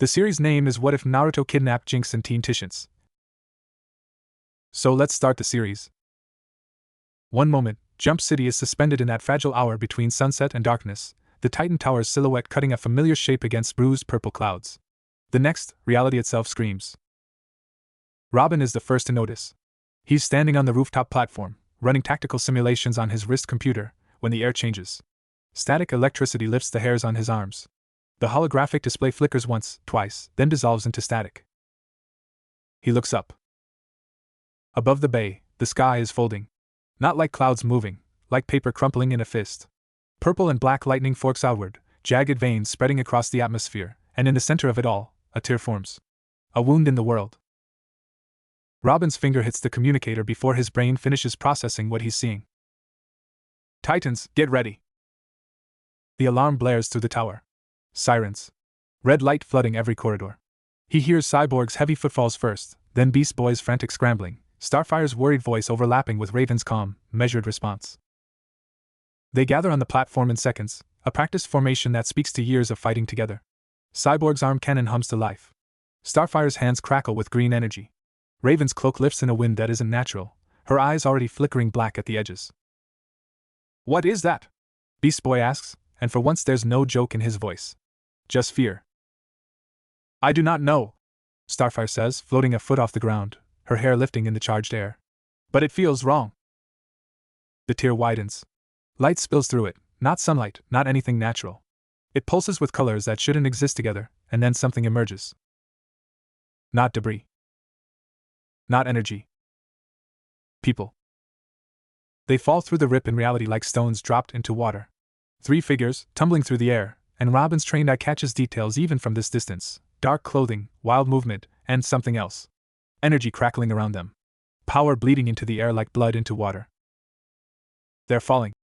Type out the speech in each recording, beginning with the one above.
The series name is What If Naruto Kidnapped Jinx and Teen Titians. So let's start the series. One moment, Jump City is suspended in that fragile hour between sunset and darkness, the Titan Tower's silhouette cutting a familiar shape against bruised purple clouds. The next, reality itself screams. Robin is the first to notice. He's standing on the rooftop platform, running tactical simulations on his wrist computer, when the air changes. Static electricity lifts the hairs on his arms. The holographic display flickers once, twice, then dissolves into static. He looks up. Above the bay, the sky is folding. Not like clouds moving, like paper crumpling in a fist. Purple and black lightning forks outward, jagged veins spreading across the atmosphere, and in the center of it all, a tear forms. A wound in the world. Robin's finger hits the communicator before his brain finishes processing what he's seeing. Titans, get ready. The alarm blares through the tower. Sirens. Red light flooding every corridor. He hears Cyborg's heavy footfalls first, then Beast Boy's frantic scrambling, Starfire's worried voice overlapping with Raven's calm, measured response. They gather on the platform in seconds, a practiced formation that speaks to years of fighting together. Cyborg's arm cannon hums to life. Starfire's hands crackle with green energy. Raven's cloak lifts in a wind that isn't natural, her eyes already flickering black at the edges. What is that? Beast Boy asks, and for once there's no joke in his voice. Just fear. I do not know, Starfire says, floating a foot off the ground, her hair lifting in the charged air. But it feels wrong. The tear widens. Light spills through it, not sunlight, not anything natural. It pulses with colors that shouldn't exist together, and then something emerges. Not debris. Not energy. People. They fall through the rip in reality like stones dropped into water. 3 figures, tumbling through the air, and Robin's trained eye catches details even from this distance. Dark clothing, wild movement, and something else. Energy crackling around them. Power bleeding into the air like blood into water. They're falling,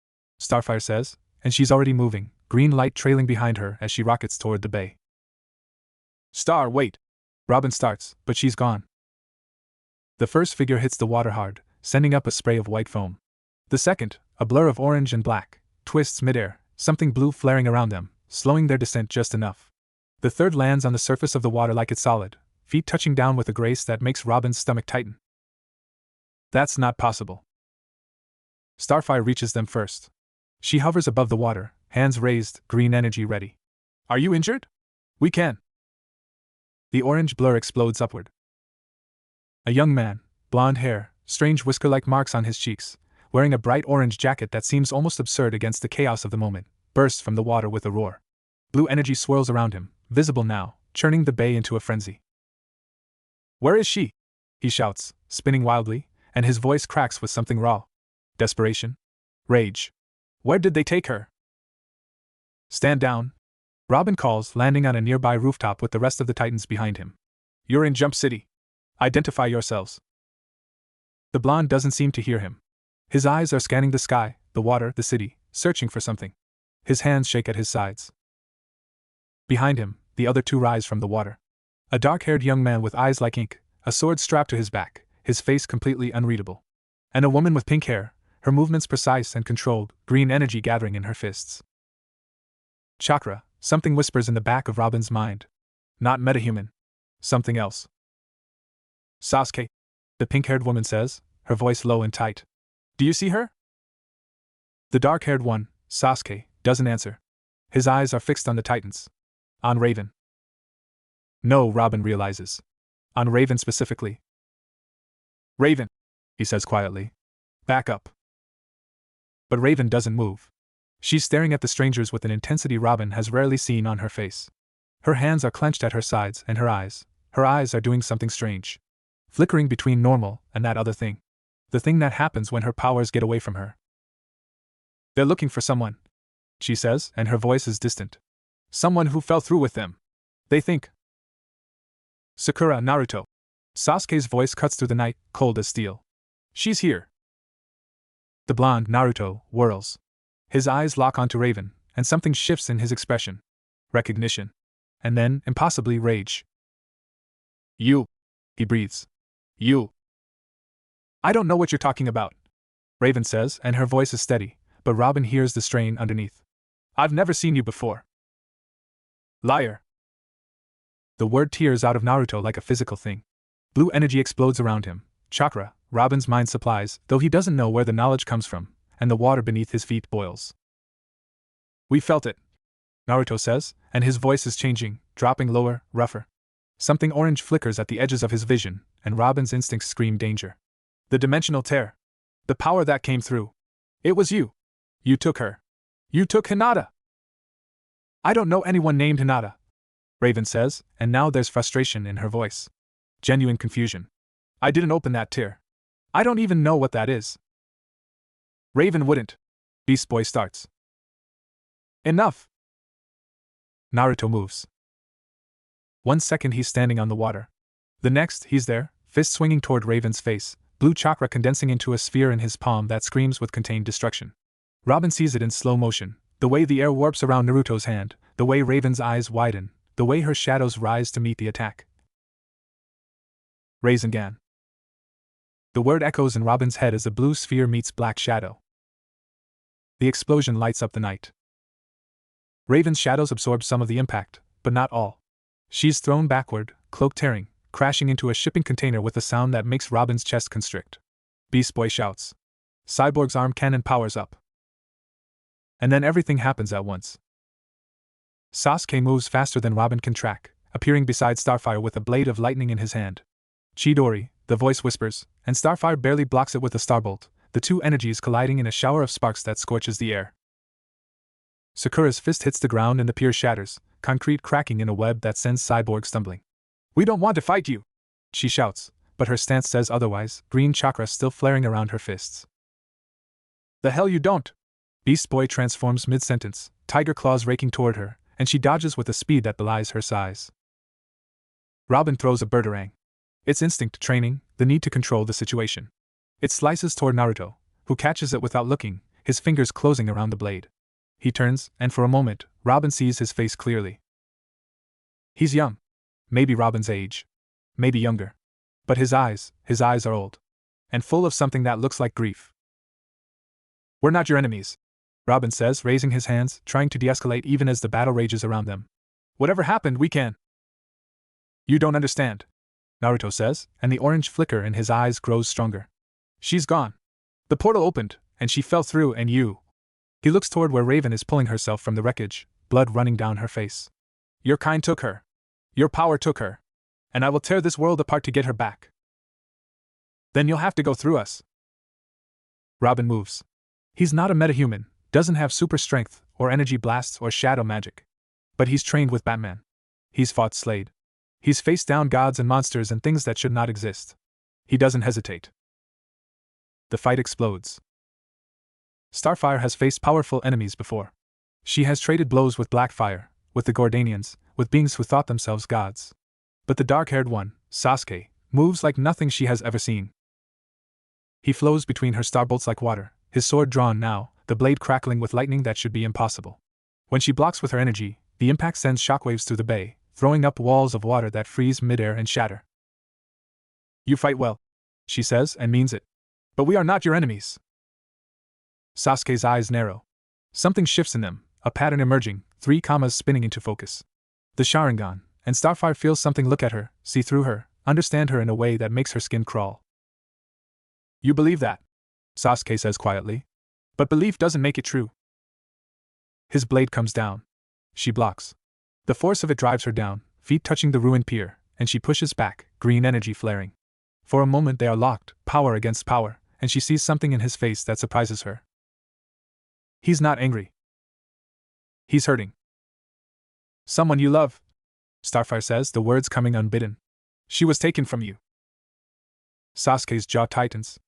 Starfire says, and she's already moving, green light trailing behind her as she rockets toward the bay. Star, wait! Robin starts, but she's gone. The first figure hits the water hard, sending up a spray of white foam. The second, a blur of orange and black, twists midair, something blue flaring around them, slowing their descent just enough. The third lands on the surface of the water like it's solid, feet touching down with a grace that makes Robin's stomach tighten. That's not possible. Starfire reaches them first. She hovers above the water, hands raised, green energy ready. Are you injured? We can. The orange blur explodes upward. A young man, blonde hair, strange whisker-like marks on his cheeks, wearing a bright orange jacket that seems almost absurd against the chaos of the moment, bursts from the water with a roar. Blue energy swirls around him, visible now, churning the bay into a frenzy. Where is she? He shouts, spinning wildly, and his voice cracks with something raw. Desperation? Rage. Where did they take her? Stand down, Robin calls, landing on a nearby rooftop with the rest of the Titans behind him. You're in Jump City. Identify yourselves. The blonde doesn't seem to hear him. His eyes are scanning the sky, the water, the city, searching for something. His hands shake at his sides. Behind him, the other 2 rise from the water. A dark-haired young man with eyes like ink, a sword strapped to his back, his face completely unreadable. And a woman with pink hair, her movements precise and controlled, green energy gathering in her fists. Chakra, something whispers in the back of Robin's mind. Not metahuman. Something else. Sasuke, the pink-haired woman says, her voice low and tight. Do you see her? The dark-haired one, Sasuke, doesn't answer. His eyes are fixed on the Titans. On Raven. No, Robin realizes. On Raven specifically. Raven, he says quietly. Back up. But Raven doesn't move. She's staring at the strangers with an intensity Robin has rarely seen on her face. Her hands are clenched at her sides, and her eyes are doing something strange. Flickering between normal and that other thing. The thing that happens when her powers get away from her. They're looking for someone, she says, and her voice is distant. Someone who fell through with them. They think. Sakura, Naruto. Sasuke's voice cuts through the night, cold as steel. She's here. The blonde Naruto whirls. His eyes lock onto Raven, and something shifts in his expression. Recognition. And then, impossibly, rage. You, he breathes. You. I don't know what you're talking about, Raven says, and her voice is steady, but Robin hears the strain underneath. I've never seen you before. Liar. The word tears out of Naruto like a physical thing. Blue energy explodes around him. Chakra, Robin's mind supplies, though he doesn't know where the knowledge comes from, and the water beneath his feet boils. We felt it, Naruto says, and his voice is changing, dropping lower, rougher. Something orange flickers at the edges of his vision, and Robin's instincts scream danger. The dimensional tear. The power that came through. It was you. You took her. You took Hinata. I don't know anyone named Hinata, Raven says, and now there's frustration in her voice. Genuine confusion. I didn't open that tear. I don't even know what that is. Raven wouldn't. Beast Boy starts. Enough. Naruto moves. 1 second he's standing on the water. The next, he's there, fist swinging toward Raven's face, blue chakra condensing into a sphere in his palm that screams with contained destruction. Robin sees it in slow motion, the way the air warps around Naruto's hand, the way Raven's eyes widen, the way her shadows rise to meet the attack. Rasengan. The word echoes in Robin's head as the blue sphere meets black shadow. The explosion lights up the night. Raven's shadows absorb some of the impact, but not all. She's thrown backward, cloak tearing, crashing into a shipping container with a sound that makes Robin's chest constrict. Beast Boy shouts. Cyborg's arm cannon powers up. And then everything happens at once. Sasuke moves faster than Robin can track, appearing beside Starfire with a blade of lightning in his hand. Chidori, the voice whispers, and Starfire barely blocks it with a starbolt, the two energies colliding in a shower of sparks that scorches the air. Sakura's fist hits the ground and the pier shatters, concrete cracking in a web that sends Cyborg stumbling. We don't want to fight you, she shouts, but her stance says otherwise, green chakra still flaring around her fists. The hell you don't! Beast Boy transforms mid-sentence, tiger claws raking toward her, and she dodges with a speed that belies her size. Robin throws a birdarang. It's instinct training, the need to control the situation. It slices toward Naruto, who catches it without looking, his fingers closing around the blade. He turns, and for a moment, Robin sees his face clearly. He's young. Maybe Robin's age. Maybe younger. But his eyes are old. And full of something that looks like grief. We're not your enemies, Robin says, raising his hands, trying to de-escalate even as the battle rages around them. Whatever happened, we can. You don't understand, Naruto says, and the orange flicker in his eyes grows stronger. She's gone. The portal opened, and she fell through, and you. He looks toward where Raven is pulling herself from the wreckage, blood running down her face. Your kind took her. Your power took her. And I will tear this world apart to get her back. Then you'll have to go through us. Robin moves. He's not a metahuman, doesn't have super strength, or energy blasts, or shadow magic. But he's trained with Batman. He's fought Slade. He's faced down gods and monsters and things that should not exist. He doesn't hesitate. The fight explodes. Starfire has faced powerful enemies before. She has traded blows with Blackfire, with the Gordanians, with beings who thought themselves gods. But the dark-haired one, Sasuke, moves like nothing she has ever seen. He flows between her starbolts like water, his sword drawn now, the blade crackling with lightning that should be impossible. When she blocks with her energy, the impact sends shockwaves through the bay, throwing up walls of water that freeze midair and shatter. You fight well, she says, and means it. But we are not your enemies. Sasuke's eyes narrow. Something shifts in them, a pattern emerging, 3 commas spinning into focus. The Sharingan, and Starfire feels something look at her, see through her, understand her in a way that makes her skin crawl. You believe that, Sasuke says quietly. But belief doesn't make it true. His blade comes down. She blocks. The force of it drives her down, feet touching the ruined pier, and she pushes back, green energy flaring. For a moment they are locked, power against power, and she sees something in his face that surprises her. He's not angry. He's hurting. Someone you love, Starfire says, the words coming unbidden. She was taken from you. Sasuke's jaw tightens.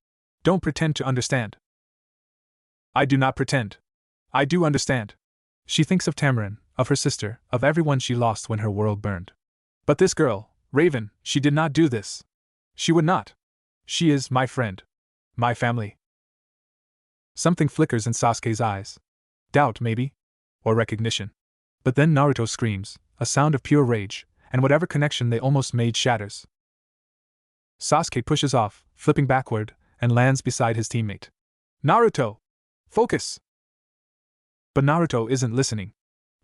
Don't pretend to understand. I do not pretend. I do understand. She thinks of Tamarin, of her sister, of everyone she lost when her world burned. But this girl, Raven, she did not do this. She would not. She is my friend. My family. Something flickers in Sasuke's eyes. Doubt, maybe? Or recognition. But then Naruto screams, a sound of pure rage, and whatever connection they almost made shatters. Sasuke pushes off, flipping backward, and lands beside his teammate. Naruto! Focus! But Naruto isn't listening.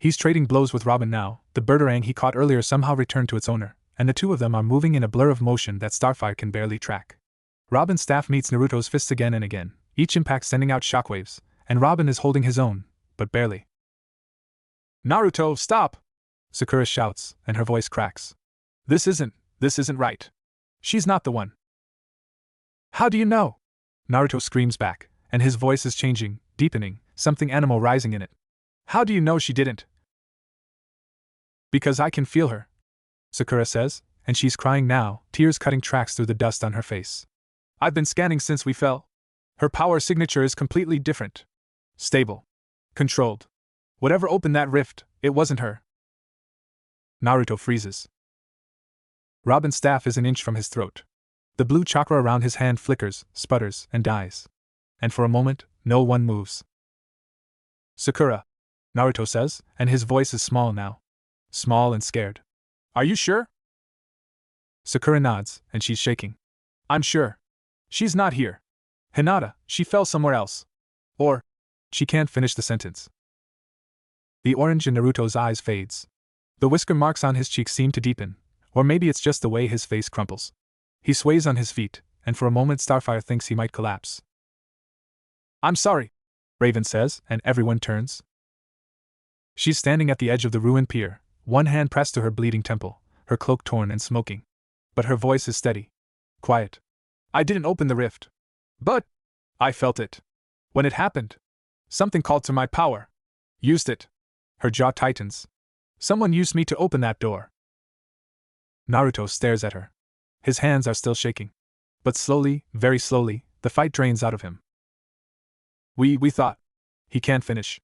He's trading blows with Robin now. The birdarang he caught earlier somehow returned to its owner, and the two of them are moving in a blur of motion that Starfire can barely track. Robin's staff meets Naruto's fists again and again, each impact sending out shockwaves, and Robin is holding his own, but barely. "Naruto, stop!" Sakura shouts, and her voice cracks. This isn't right. She's not the one." "How do you know?" Naruto screams back, and his voice is changing, deepening, something animal rising in it. "How do you know she didn't?" "Because I can feel her," Sakura says, and she's crying now, tears cutting tracks through the dust on her face. "I've been scanning since we fell. Her power signature is completely different. Stable. Controlled. Whatever opened that rift, it wasn't her." Naruto freezes. Robin's staff is an inch from his throat. The blue chakra around his hand flickers, sputters, and dies. And for a moment, no one moves. "Sakura," Naruto says, and his voice is small now. Small and scared. "Are you sure?" Sakura nods, and she's shaking. "I'm sure. She's not here. Hinata, she fell somewhere else. Or..." She can't finish the sentence. The orange in Naruto's eyes fades. The whisker marks on his cheeks seem to deepen, or maybe it's just the way his face crumples. He sways on his feet, and for a moment Starfire thinks he might collapse. "I'm sorry," Raven says, and everyone turns. She's standing at the edge of the ruined pier, one hand pressed to her bleeding temple, her cloak torn and smoking. But her voice is steady. Quiet. "I didn't open the rift. But I felt it. When it happened, something called to my power. Used it." Her jaw tightens. "Someone used me to open that door." Naruto stares at her. His hands are still shaking. But slowly, very slowly, the fight drains out of him. We thought." He can't finish.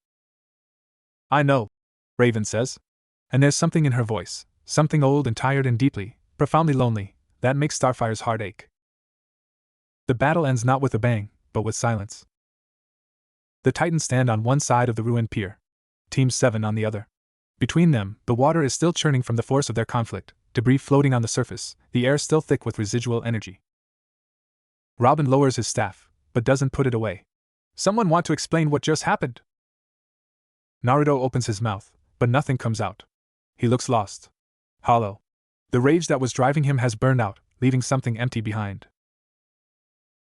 "I know," Raven says. And there's something in her voice, something old and tired and deeply, profoundly lonely, that makes Starfire's heart ache. The battle ends not with a bang, but with silence. The Titans stand on one side of the ruined pier. Team 7 on the other. Between them, the water is still churning from the force of their conflict, debris floating on the surface, the air still thick with residual energy. Robin lowers his staff, but doesn't put it away. "Someone want to explain what just happened?" Naruto opens his mouth, but nothing comes out. He looks lost. Hollow. The rage that was driving him has burned out, leaving something empty behind.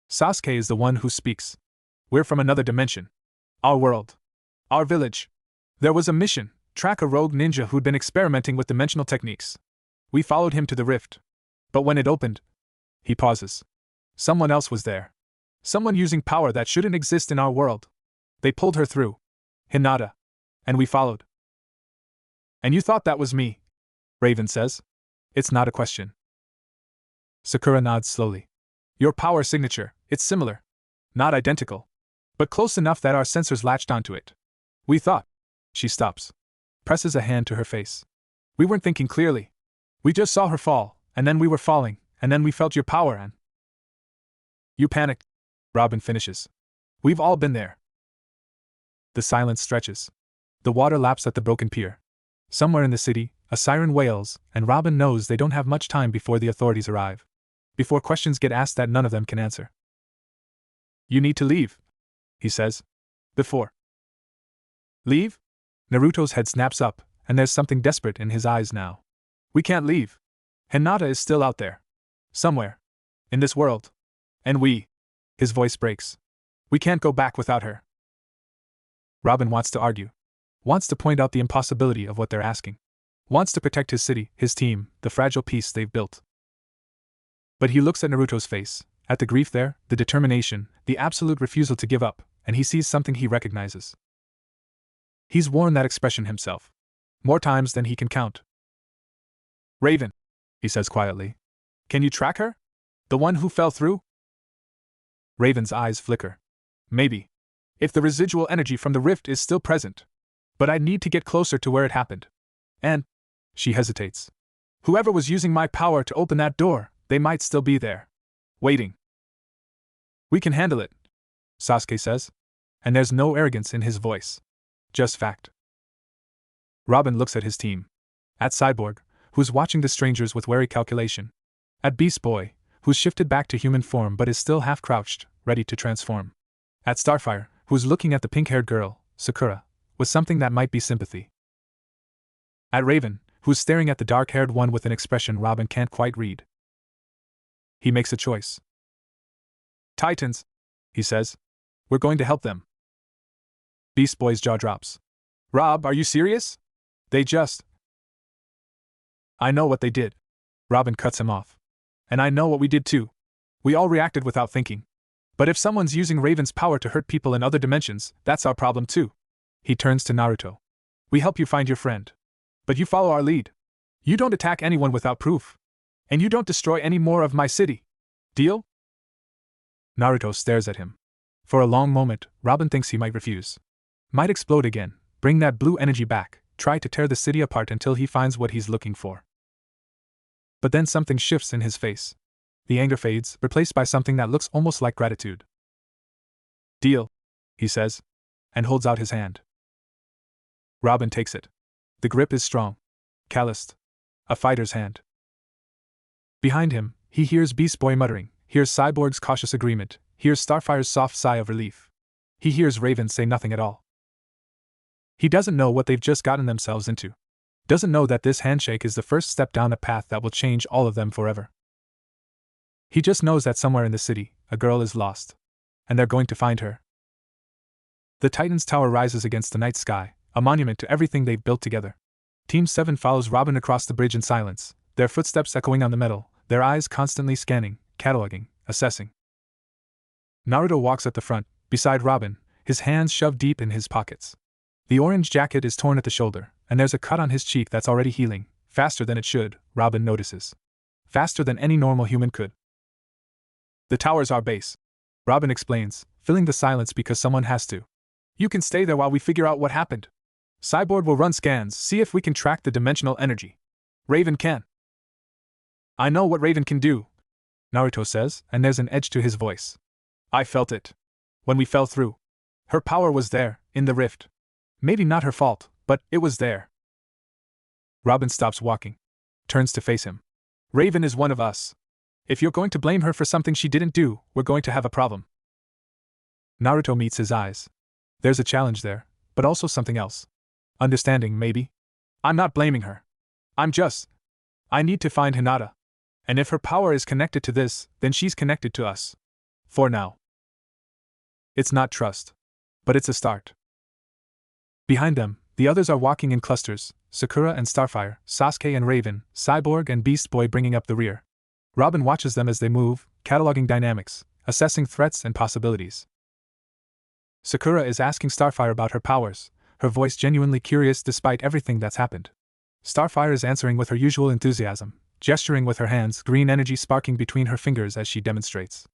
Sasuke is the one who speaks. "We're from another dimension. Our world. Our village. There was a mission, track a rogue ninja who'd been experimenting with dimensional techniques. We followed him to the rift. But when it opened..." He pauses. "Someone else was there. Someone using power that shouldn't exist in our world. They pulled her through. Hinata. And we followed." "And you thought that was me?" Raven says. It's not a question. Sakura nods slowly. "Your power signature, it's similar. Not identical. But close enough that our sensors latched onto it. We thought..." She stops. Presses a hand to her face. "We weren't thinking clearly. We just saw her fall, and then we were falling, and then we felt your power and..." "You panicked," Robin finishes. "We've all been there." The silence stretches. The water laps at the broken pier. Somewhere in the city, a siren wails, and Robin knows they don't have much time before the authorities arrive. Before questions get asked that none of them can answer. "You need to leave," he says. "Before..." "Leave?" Naruto's head snaps up, and there's something desperate in his eyes now. "We can't leave. Hinata is still out there. Somewhere. In this world. And we..." His voice breaks. "We can't go back without her." Robin wants to argue. Wants to point out the impossibility of what they're asking. Wants to protect his city, his team, the fragile peace they've built. But he looks at Naruto's face, at the grief there, the determination, the absolute refusal to give up, and he sees something he recognizes. He's worn that expression himself. More times than he can count. "Raven," he says quietly. "Can you track her? The one who fell through?" Raven's eyes flicker. "Maybe. If the residual energy from the rift is still present. But I'd need to get closer to where it happened. And..." She hesitates. "Whoever was using my power to open that door, they might still be there. Waiting." "We can handle it," Sasuke says. And there's no arrogance in his voice. Just fact. Robin looks at his team. At Cyborg, who's watching the strangers with wary calculation. At Beast Boy, who's shifted back to human form but is still half-crouched, ready to transform. At Starfire, who's looking at the pink-haired girl, Sakura, with something that might be sympathy. At Raven, who's staring at the dark-haired one with an expression Robin can't quite read. He makes a choice. Titans, he says. We're going to help them. Beast Boy's jaw drops. Rob, are you serious? They just... I know what they did. Robin cuts him off. And I know what we did too. We all reacted without thinking. But if someone's using Raven's power to hurt people in other dimensions, that's our problem too. He turns to Naruto. We help you find your friend. But you follow our lead. You don't attack anyone without proof. And you don't destroy any more of my city. Deal? Naruto stares at him. For a long moment, Robin thinks he might refuse. Might explode again, bring that blue energy back, try to tear the city apart until he finds what he's looking for. But then something shifts in his face. The anger fades, replaced by something that looks almost like gratitude. Deal, he says, and holds out his hand. Robin takes it. The grip is strong, calloused, a fighter's hand. Behind him, he hears Beast Boy muttering, hears Cyborg's cautious agreement, hears Starfire's soft sigh of relief. He hears Raven say nothing at all. He doesn't know what they've just gotten themselves into. Doesn't know that this handshake is the first step down a path that will change all of them forever. He just knows that somewhere in the city, a girl is lost. And they're going to find her. The Titan's tower rises against the night sky, a monument to everything they've built together. Team 7 follows Robin across the bridge in silence, their footsteps echoing on the metal, their eyes constantly scanning, cataloging, assessing. Naruto walks at the front, beside Robin, his hands shoved deep in his pockets. The orange jacket is torn at the shoulder, and there's a cut on his cheek that's already healing, faster than it should, Robin notices. Faster than any normal human could. The tower's our base, Robin explains, filling the silence because someone has to. You can stay there while we figure out what happened. Cyborg will run scans, see if we can track the dimensional energy. Raven can. I know what Raven can do, Naruto says, and there's an edge to his voice. I felt it. When we fell through. Her power was there, in the rift. Maybe not her fault, but it was there. Robin stops walking. Turns to face him. Raven is one of us. If you're going to blame her for something she didn't do, we're going to have a problem. Naruto meets his eyes. There's a challenge there, but also something else. Understanding, maybe. I'm not blaming her. I need to find Hinata. And if her power is connected to this, then she's connected to us. For now. It's not trust. But it's a start. Behind them, the others are walking in clusters, Sakura and Starfire, Sasuke and Raven, Cyborg and Beast Boy bringing up the rear. Robin watches them as they move, cataloging dynamics, assessing threats and possibilities. Sakura is asking Starfire about her powers, her voice genuinely curious despite everything that's happened. Starfire is answering with her usual enthusiasm, gesturing with her hands, green energy sparking between her fingers as she demonstrates.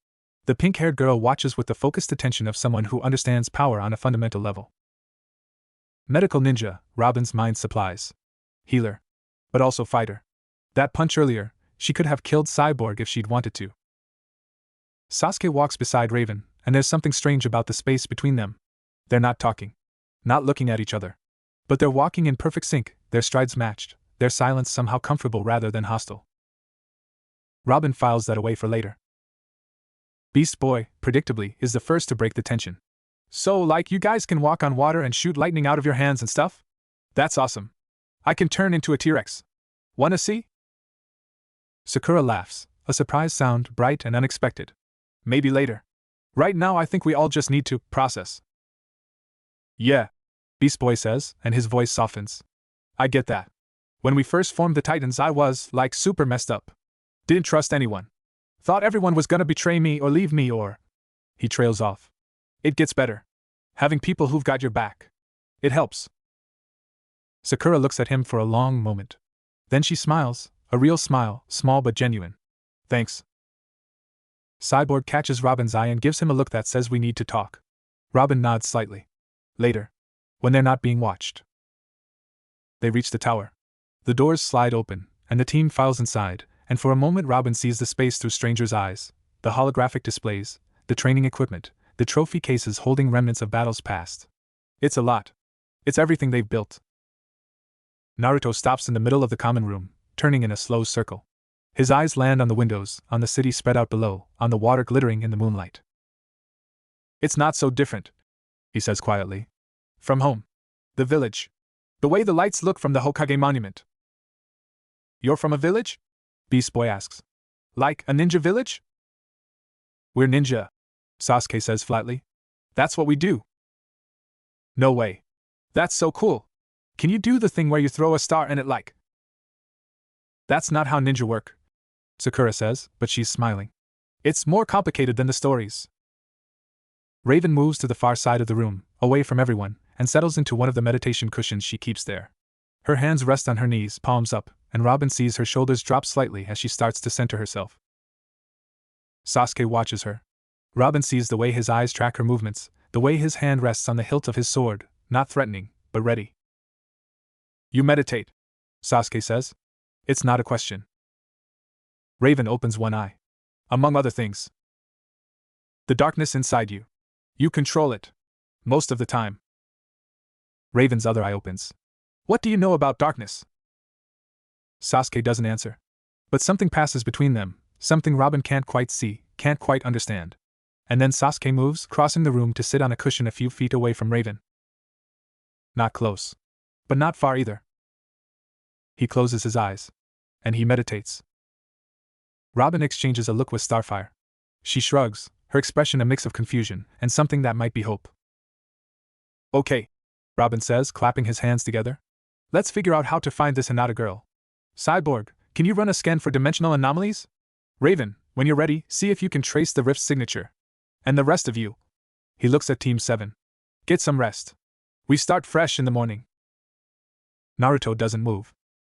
The pink-haired girl watches with the focused attention of someone who understands power on a fundamental level. Medical ninja, Robin's mind supplies. Healer. But also fighter. That punch earlier, she could have killed Cyborg if she'd wanted to. Sasuke walks beside Raven, and there's something strange about the space between them. They're not talking. Not looking at each other. But they're walking in perfect sync, their strides matched, their silence somehow comfortable rather than hostile. Robin files that away for later. Beast Boy, predictably, is the first to break the tension. So, like, you guys can walk on water and shoot lightning out of your hands and stuff? That's awesome. I can turn into a T-Rex. Wanna see? Sakura laughs, a surprise sound, bright and unexpected. Maybe later. Right now I think we all just need to process. Yeah, Beast Boy says, and his voice softens. I get that. When we first formed the Titans I was, like, super messed up. Didn't trust anyone. Thought everyone was gonna betray me or leave me or... He trails off. It gets better. Having people who've got your back. It helps. Sakura looks at him for a long moment. Then she smiles, a real smile, small but genuine. Thanks. Cyborg catches Robin's eye and gives him a look that says we need to talk. Robin nods slightly. Later. When they're not being watched. They reach the tower. The doors slide open, and the team files inside, and for a moment Robin sees the space through strangers' eyes, the holographic displays, the training equipment, the trophy cases holding remnants of battles past. It's a lot. It's everything they've built. Naruto stops in the middle of the common room, turning in a slow circle. His eyes land on the windows, on the city spread out below, on the water glittering in the moonlight. It's not so different, he says quietly. From home. The village. The way the lights look from the Hokage monument. You're from a village? Beast Boy asks. Like a ninja village? We're ninja, Sasuke says flatly. That's what we do. No way. That's so cool. Can you do the thing where you throw a star and it like? That's not how ninja work, Sakura says, but she's smiling. It's more complicated than the stories. Raven moves to the far side of the room, away from everyone, and settles into one of the meditation cushions she keeps there. Her hands rest on her knees, palms up, and Robin sees her shoulders drop slightly as she starts to center herself. Sasuke watches her. Robin sees the way his eyes track her movements, the way his hand rests on the hilt of his sword, not threatening, but ready. You meditate, Sasuke says. It's not a question. Raven opens one eye. Among other things. The darkness inside you. You control it. Most of the time. Raven's other eye opens. What do you know about darkness? Sasuke doesn't answer. But something passes between them, something Robin can't quite see, can't quite understand. And then Sasuke moves, crossing the room to sit on a cushion a few feet away from Raven. Not close. But not far either. He closes his eyes. And he meditates. Robin exchanges a look with Starfire. She shrugs, her expression a mix of confusion and something that might be hope. Okay, Robin says, clapping his hands together. Let's figure out how to find this Hinata girl. Cyborg, can you run a scan for dimensional anomalies? Raven, when you're ready, see if you can trace the rift's signature. And the rest of you. He looks at Team 7. Get some rest. We start fresh in the morning. Naruto doesn't move.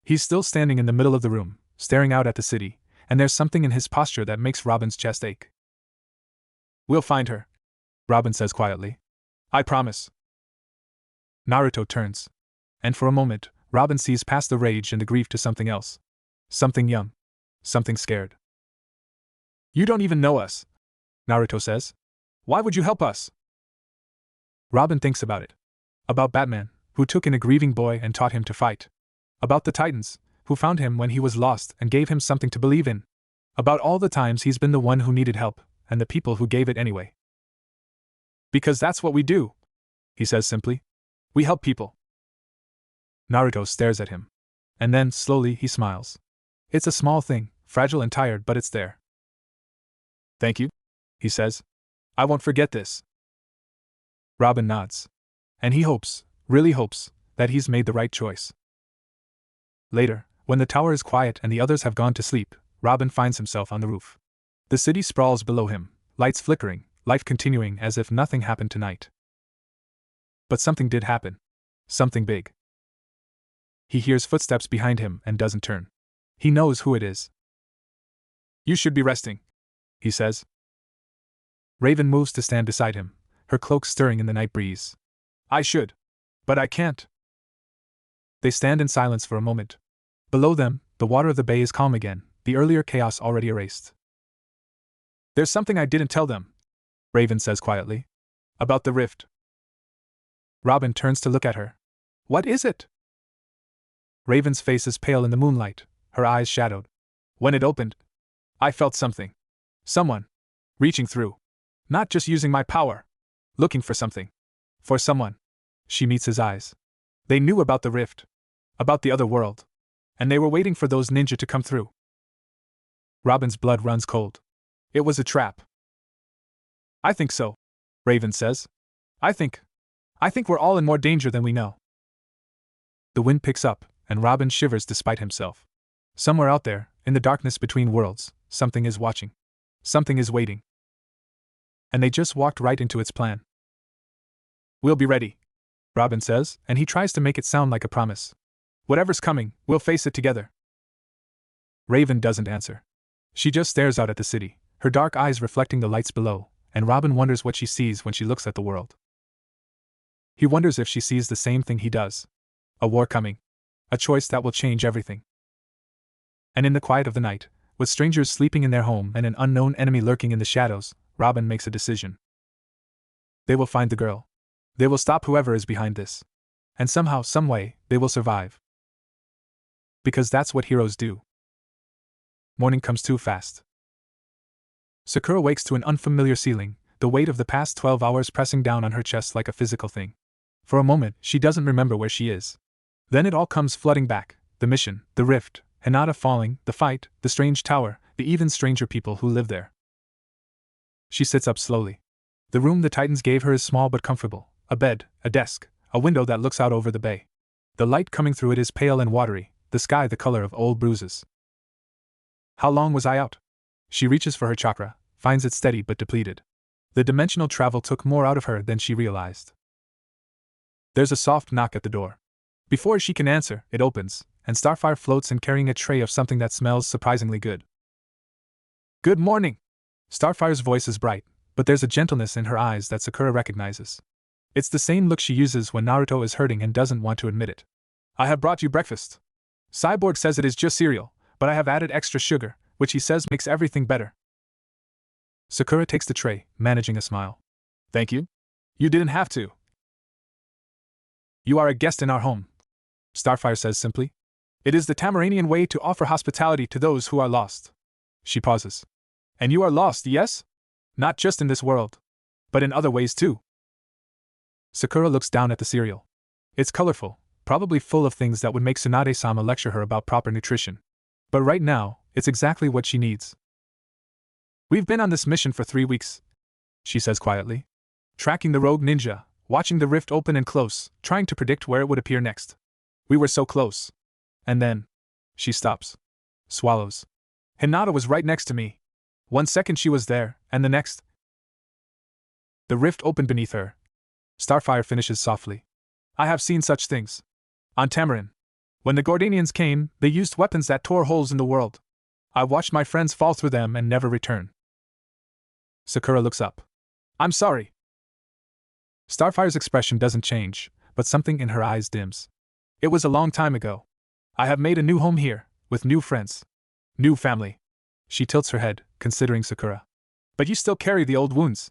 He's still standing in the middle of the room, staring out at the city, and there's something in his posture that makes Robin's chest ache. We'll find her, Robin says quietly. I promise. Naruto turns. And for a moment, Robin sees past the rage and the grief to something else. Something young. Something scared. You don't even know us, Naruto says. Why would you help us? Robin thinks about it. About Batman, who took in a grieving boy and taught him to fight. About the Titans, who found him when he was lost and gave him something to believe in. About all the times he's been the one who needed help, and the people who gave it anyway. Because that's what we do, he says simply. We help people. Naruto stares at him. And then, slowly, he smiles. It's a small thing, fragile and tired, but it's there. Thank you, he says. I won't forget this. Robin nods. And he hopes, really hopes, that he's made the right choice. Later, when the tower is quiet and the others have gone to sleep, Robin finds himself on the roof. The city sprawls below him, lights flickering, life continuing as if nothing happened tonight. But something did happen. Something big. He hears footsteps behind him and doesn't turn. He knows who it is. You should be resting, he says. Raven moves to stand beside him, her cloak stirring in the night breeze. I should. But I can't. They stand in silence for a moment. Below them, the water of the bay is calm again, the earlier chaos already erased. There's something I didn't tell them, Raven says quietly. About the rift. Robin turns to look at her. What is it? Raven's face is pale in the moonlight, her eyes shadowed. When it opened, I felt something. Someone. Reaching through. Not just using my power. Looking for something. For someone. She meets his eyes. They knew about the rift. About the other world. And they were waiting for those ninja to come through. Robin's blood runs cold. It was a trap. I think so, Raven says. I think we're all in more danger than we know. The wind picks up, and Robin shivers despite himself. Somewhere out there, in the darkness between worlds, something is watching. Something is waiting. And they just walked right into its plan. We'll be ready, Robin says, and he tries to make it sound like a promise. Whatever's coming, we'll face it together. Raven doesn't answer. She just stares out at the city, her dark eyes reflecting the lights below, and Robin wonders what she sees when she looks at the world. He wonders if she sees the same thing he does. A war coming. A choice that will change everything. And in the quiet of the night, with strangers sleeping in their home and an unknown enemy lurking in the shadows, Robin makes a decision. They will find the girl. They will stop whoever is behind this. And somehow, some way, they will survive. Because that's what heroes do. Morning comes too fast. Sakura wakes to an unfamiliar ceiling, the weight of the past 12 hours pressing down on her chest like a physical thing. For a moment, she doesn't remember where she is. Then it all comes flooding back: the mission, the rift, Hinata falling, the fight, the strange tower, the even stranger people who live there. She sits up slowly. The room the Titans gave her is small but comfortable: a bed, a desk, a window that looks out over the bay. The light coming through it is pale and watery, the sky the color of old bruises. How long was I out? She reaches for her chakra, finds it steady but depleted. The dimensional travel took more out of her than she realized. There's a soft knock at the door. Before she can answer, it opens, and Starfire floats in carrying a tray of something that smells surprisingly good. Good morning! Starfire's voice is bright, but there's a gentleness in her eyes that Sakura recognizes. It's the same look she uses when Naruto is hurting and doesn't want to admit it. I have brought you breakfast. Cyborg says it is just cereal, but I have added extra sugar, which he says makes everything better. Sakura takes the tray, managing a smile. Thank you. You didn't have to. You are a guest in our home, Starfire says simply. It is the Tamaranian way to offer hospitality to those who are lost. She pauses. And you are lost, yes? Not just in this world, but in other ways too. Sakura looks down at the cereal. It's colorful, probably full of things that would make Tsunade-sama lecture her about proper nutrition. But right now, it's exactly what she needs. We've been on this mission for 3 weeks, she says quietly. Tracking the rogue ninja, watching the rift open and close, trying to predict where it would appear next. We were so close. And then, she stops. Swallows. Hinata was right next to me. 1 second she was there, and the next, the rift opened beneath her. Starfire finishes softly. I have seen such things. On Tamarin. When the Gordanians came, they used weapons that tore holes in the world. I watched my friends fall through them and never return. Sakura looks up. I'm sorry. Starfire's expression doesn't change, but something in her eyes dims. It was a long time ago. I have made a new home here, with new friends. New family. She tilts her head, considering Sakura. But you still carry the old wounds.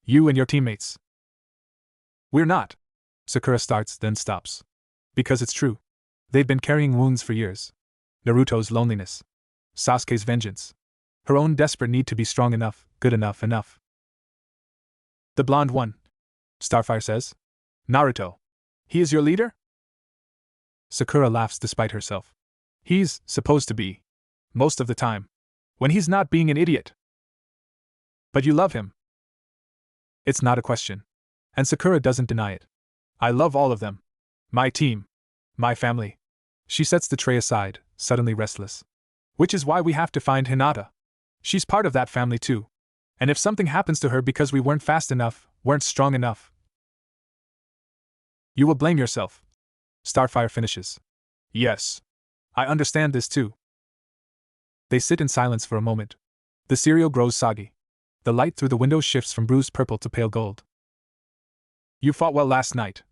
You and your teammates. We're not. Sakura starts, then stops. Because it's true. They've been carrying wounds for years. Naruto's loneliness. Sasuke's vengeance. Her own desperate need to be strong enough, good enough, enough. The blonde one, Starfire says. Naruto. He is your leader? Sakura laughs despite herself. He's supposed to be. Most of the time. When he's not being an idiot. But you love him. It's not a question. And Sakura doesn't deny it. I love all of them. My team. My family. She sets the tray aside, suddenly restless. Which is why we have to find Hinata. She's part of that family too. And if something happens to her because we weren't fast enough, weren't strong enough, you will blame yourself. Starfire finishes. Yes. I understand this too. They sit in silence for a moment. The cereal grows soggy. The light through the window shifts from bruised purple to pale gold. You fought well last night,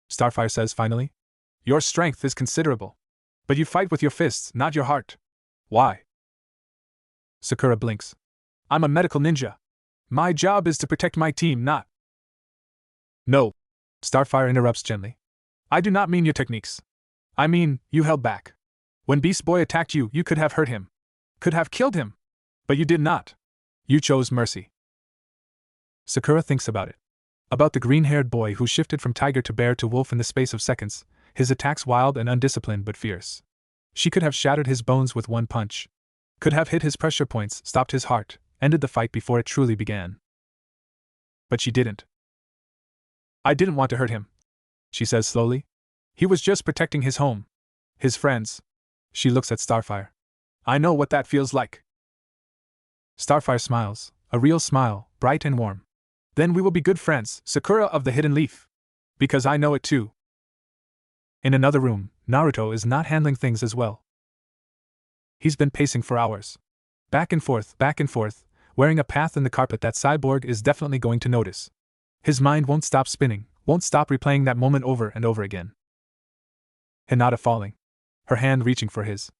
Starfire says finally. Your strength is considerable. But you fight with your fists, not your heart. Why? Sakura blinks. I'm a medical ninja. My job is to protect my team, not. No. Starfire interrupts gently. I do not mean your techniques. I mean, you held back. When Beast Boy attacked you, you could have hurt him. Could have killed him. But you did not. You chose mercy. Sakura thinks about it. About the green-haired boy who shifted from tiger to bear to wolf in the space of seconds, his attacks wild and undisciplined but fierce. She could have shattered his bones with one punch. Could have hit his pressure points, stopped his heart, ended the fight before it truly began. But she didn't. I didn't want to hurt him, she says slowly. He was just protecting his home. His friends. She looks at Starfire. I know what that feels like. Starfire smiles, a real smile, bright and warm. Then we will be good friends, Sakura of the Hidden Leaf. Because I know it too. In another room, Naruto is not handling things as well. He's been pacing for hours. Back and forth, wearing a path in the carpet that Cyborg is definitely going to notice. His mind won't stop spinning, won't stop replaying that moment over and over again. Hinata falling. Her hand reaching for his.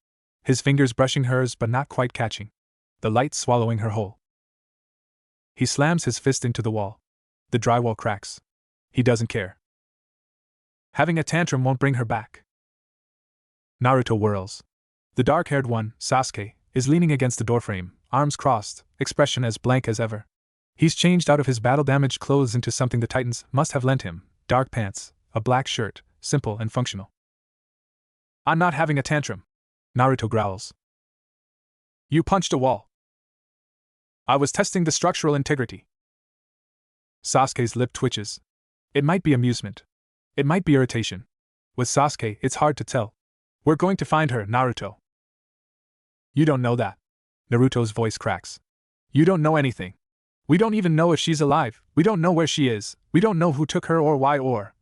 His fingers brushing hers but not quite catching. The light swallowing her whole. He slams his fist into the wall. The drywall cracks. He doesn't care. Having a tantrum won't bring her back. Naruto whirls. The dark-haired one, Sasuke, is leaning against the doorframe, arms crossed, expression as blank as ever. He's changed out of his battle-damaged clothes into something the Titans must have lent him, dark pants, a black shirt, simple and functional. I'm not having a tantrum, Naruto growls. You punched a wall. I was testing the structural integrity. Sasuke's lip twitches. It might be amusement. It might be irritation. With Sasuke, it's hard to tell. We're going to find her, Naruto. You don't know that. Naruto's voice cracks. You don't know anything. We don't even know if she's alive. We don't know where she is. We don't know who took her or why or.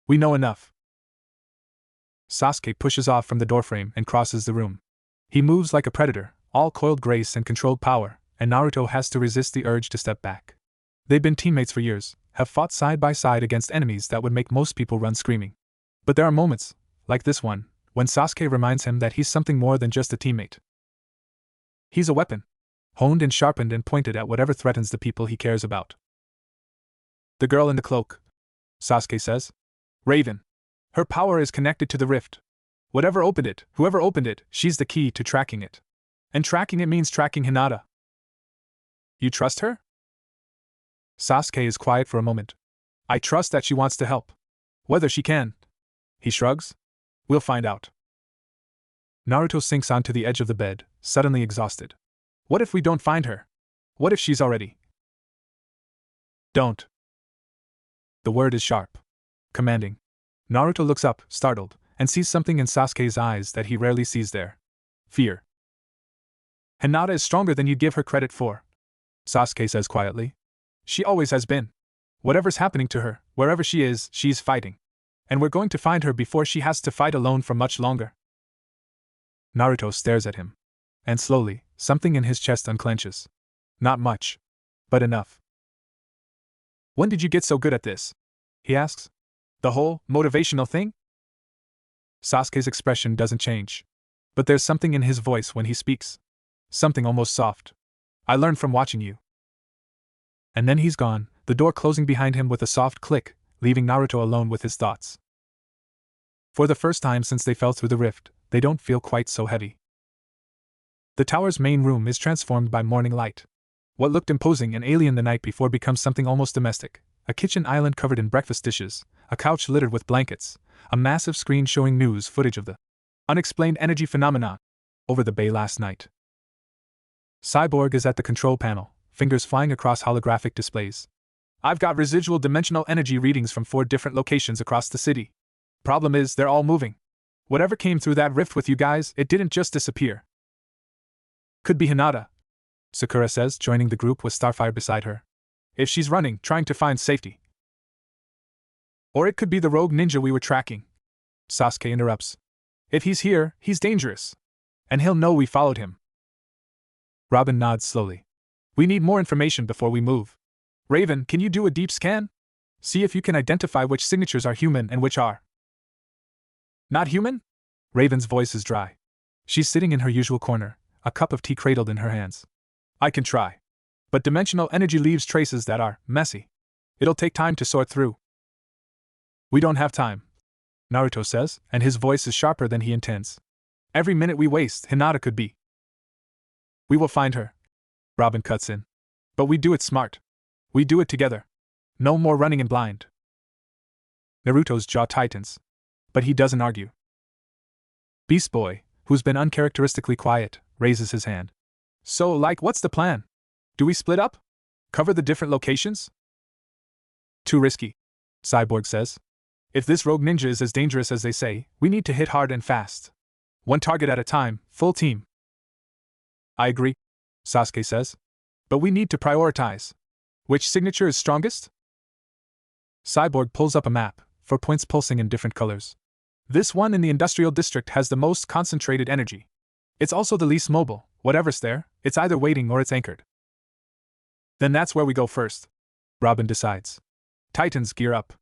We know enough. Sasuke pushes off from the doorframe and crosses the room. He moves like a predator, all coiled grace and controlled power, and Naruto has to resist the urge to step back. They've been teammates for years, have fought side by side against enemies that would make most people run screaming. But there are moments, like this one, when Sasuke reminds him that he's something more than just a teammate. He's a weapon, honed and sharpened and pointed at whatever threatens the people he cares about. The girl in the cloak, Sasuke says. Raven. Her power is connected to the rift. Whatever opened it, whoever opened it, she's the key to tracking it. And tracking it means tracking Hinata. You trust her? Sasuke is quiet for a moment. I trust that she wants to help. Whether she can. He shrugs. We'll find out. Naruto sinks onto the edge of the bed, suddenly exhausted. What if we don't find her? What if she's already? Don't. The word is sharp. Commanding. Naruto looks up, startled, and sees something in Sasuke's eyes that he rarely sees there. Fear. Hinata is stronger than you'd give her credit for, Sasuke says quietly. She always has been. Whatever's happening to her, wherever she is, she's fighting. And we're going to find her before she has to fight alone for much longer. Naruto stares at him. And slowly, something in his chest unclenches. Not much. But enough. When did you get so good at this? He asks. The whole motivational thing? Sasuke's expression doesn't change. But there's something in his voice when he speaks. Something almost soft. I learned from watching you. And then he's gone, the door closing behind him with a soft click, leaving Naruto alone with his thoughts. For the first time since they fell through the rift, they don't feel quite so heavy. The tower's main room is transformed by morning light. What looked imposing and alien the night before becomes something almost domestic. A kitchen island covered in breakfast dishes, a couch littered with blankets, a massive screen showing news footage of the unexplained energy phenomenon over the bay last night. Cyborg is at the control panel, fingers flying across holographic displays. I've got residual dimensional energy readings from 4 different locations across the city. Problem is, they're all moving. Whatever came through that rift with you guys, it didn't just disappear. Could be Hinata, Sakura says, joining the group with Starfire beside her. If she's running, trying to find safety. Or it could be the rogue ninja we were tracking, Sasuke interrupts. If he's here, he's dangerous. And he'll know we followed him. Robin nods slowly. We need more information before we move. Raven, can you do a deep scan? See if you can identify which signatures are human and which are not human? Raven's voice is dry. She's sitting in her usual corner, a cup of tea cradled in her hands. I can try. But dimensional energy leaves traces that are messy. It'll take time to sort through. We don't have time, Naruto says, and his voice is sharper than he intends. Every minute we waste, Hinata could be. We will find her, Robin cuts in. But we do it smart. We do it together. No more running in blind. Naruto's jaw tightens. But he doesn't argue. Beast Boy, who's been uncharacteristically quiet, raises his hand. So, what's the plan? Do we split up? Cover the different locations? Too risky, Cyborg says. If this rogue ninja is as dangerous as they say, we need to hit hard and fast. One target at a time, full team. I agree, Sasuke says. But we need to prioritize. Which signature is strongest? Cyborg pulls up a map, 4 points pulsing in different colors. This one in the industrial district has the most concentrated energy. It's also the least mobile. Whatever's there, it's either waiting or it's anchored. Then that's where we go first, Robin decides. Titans gear up.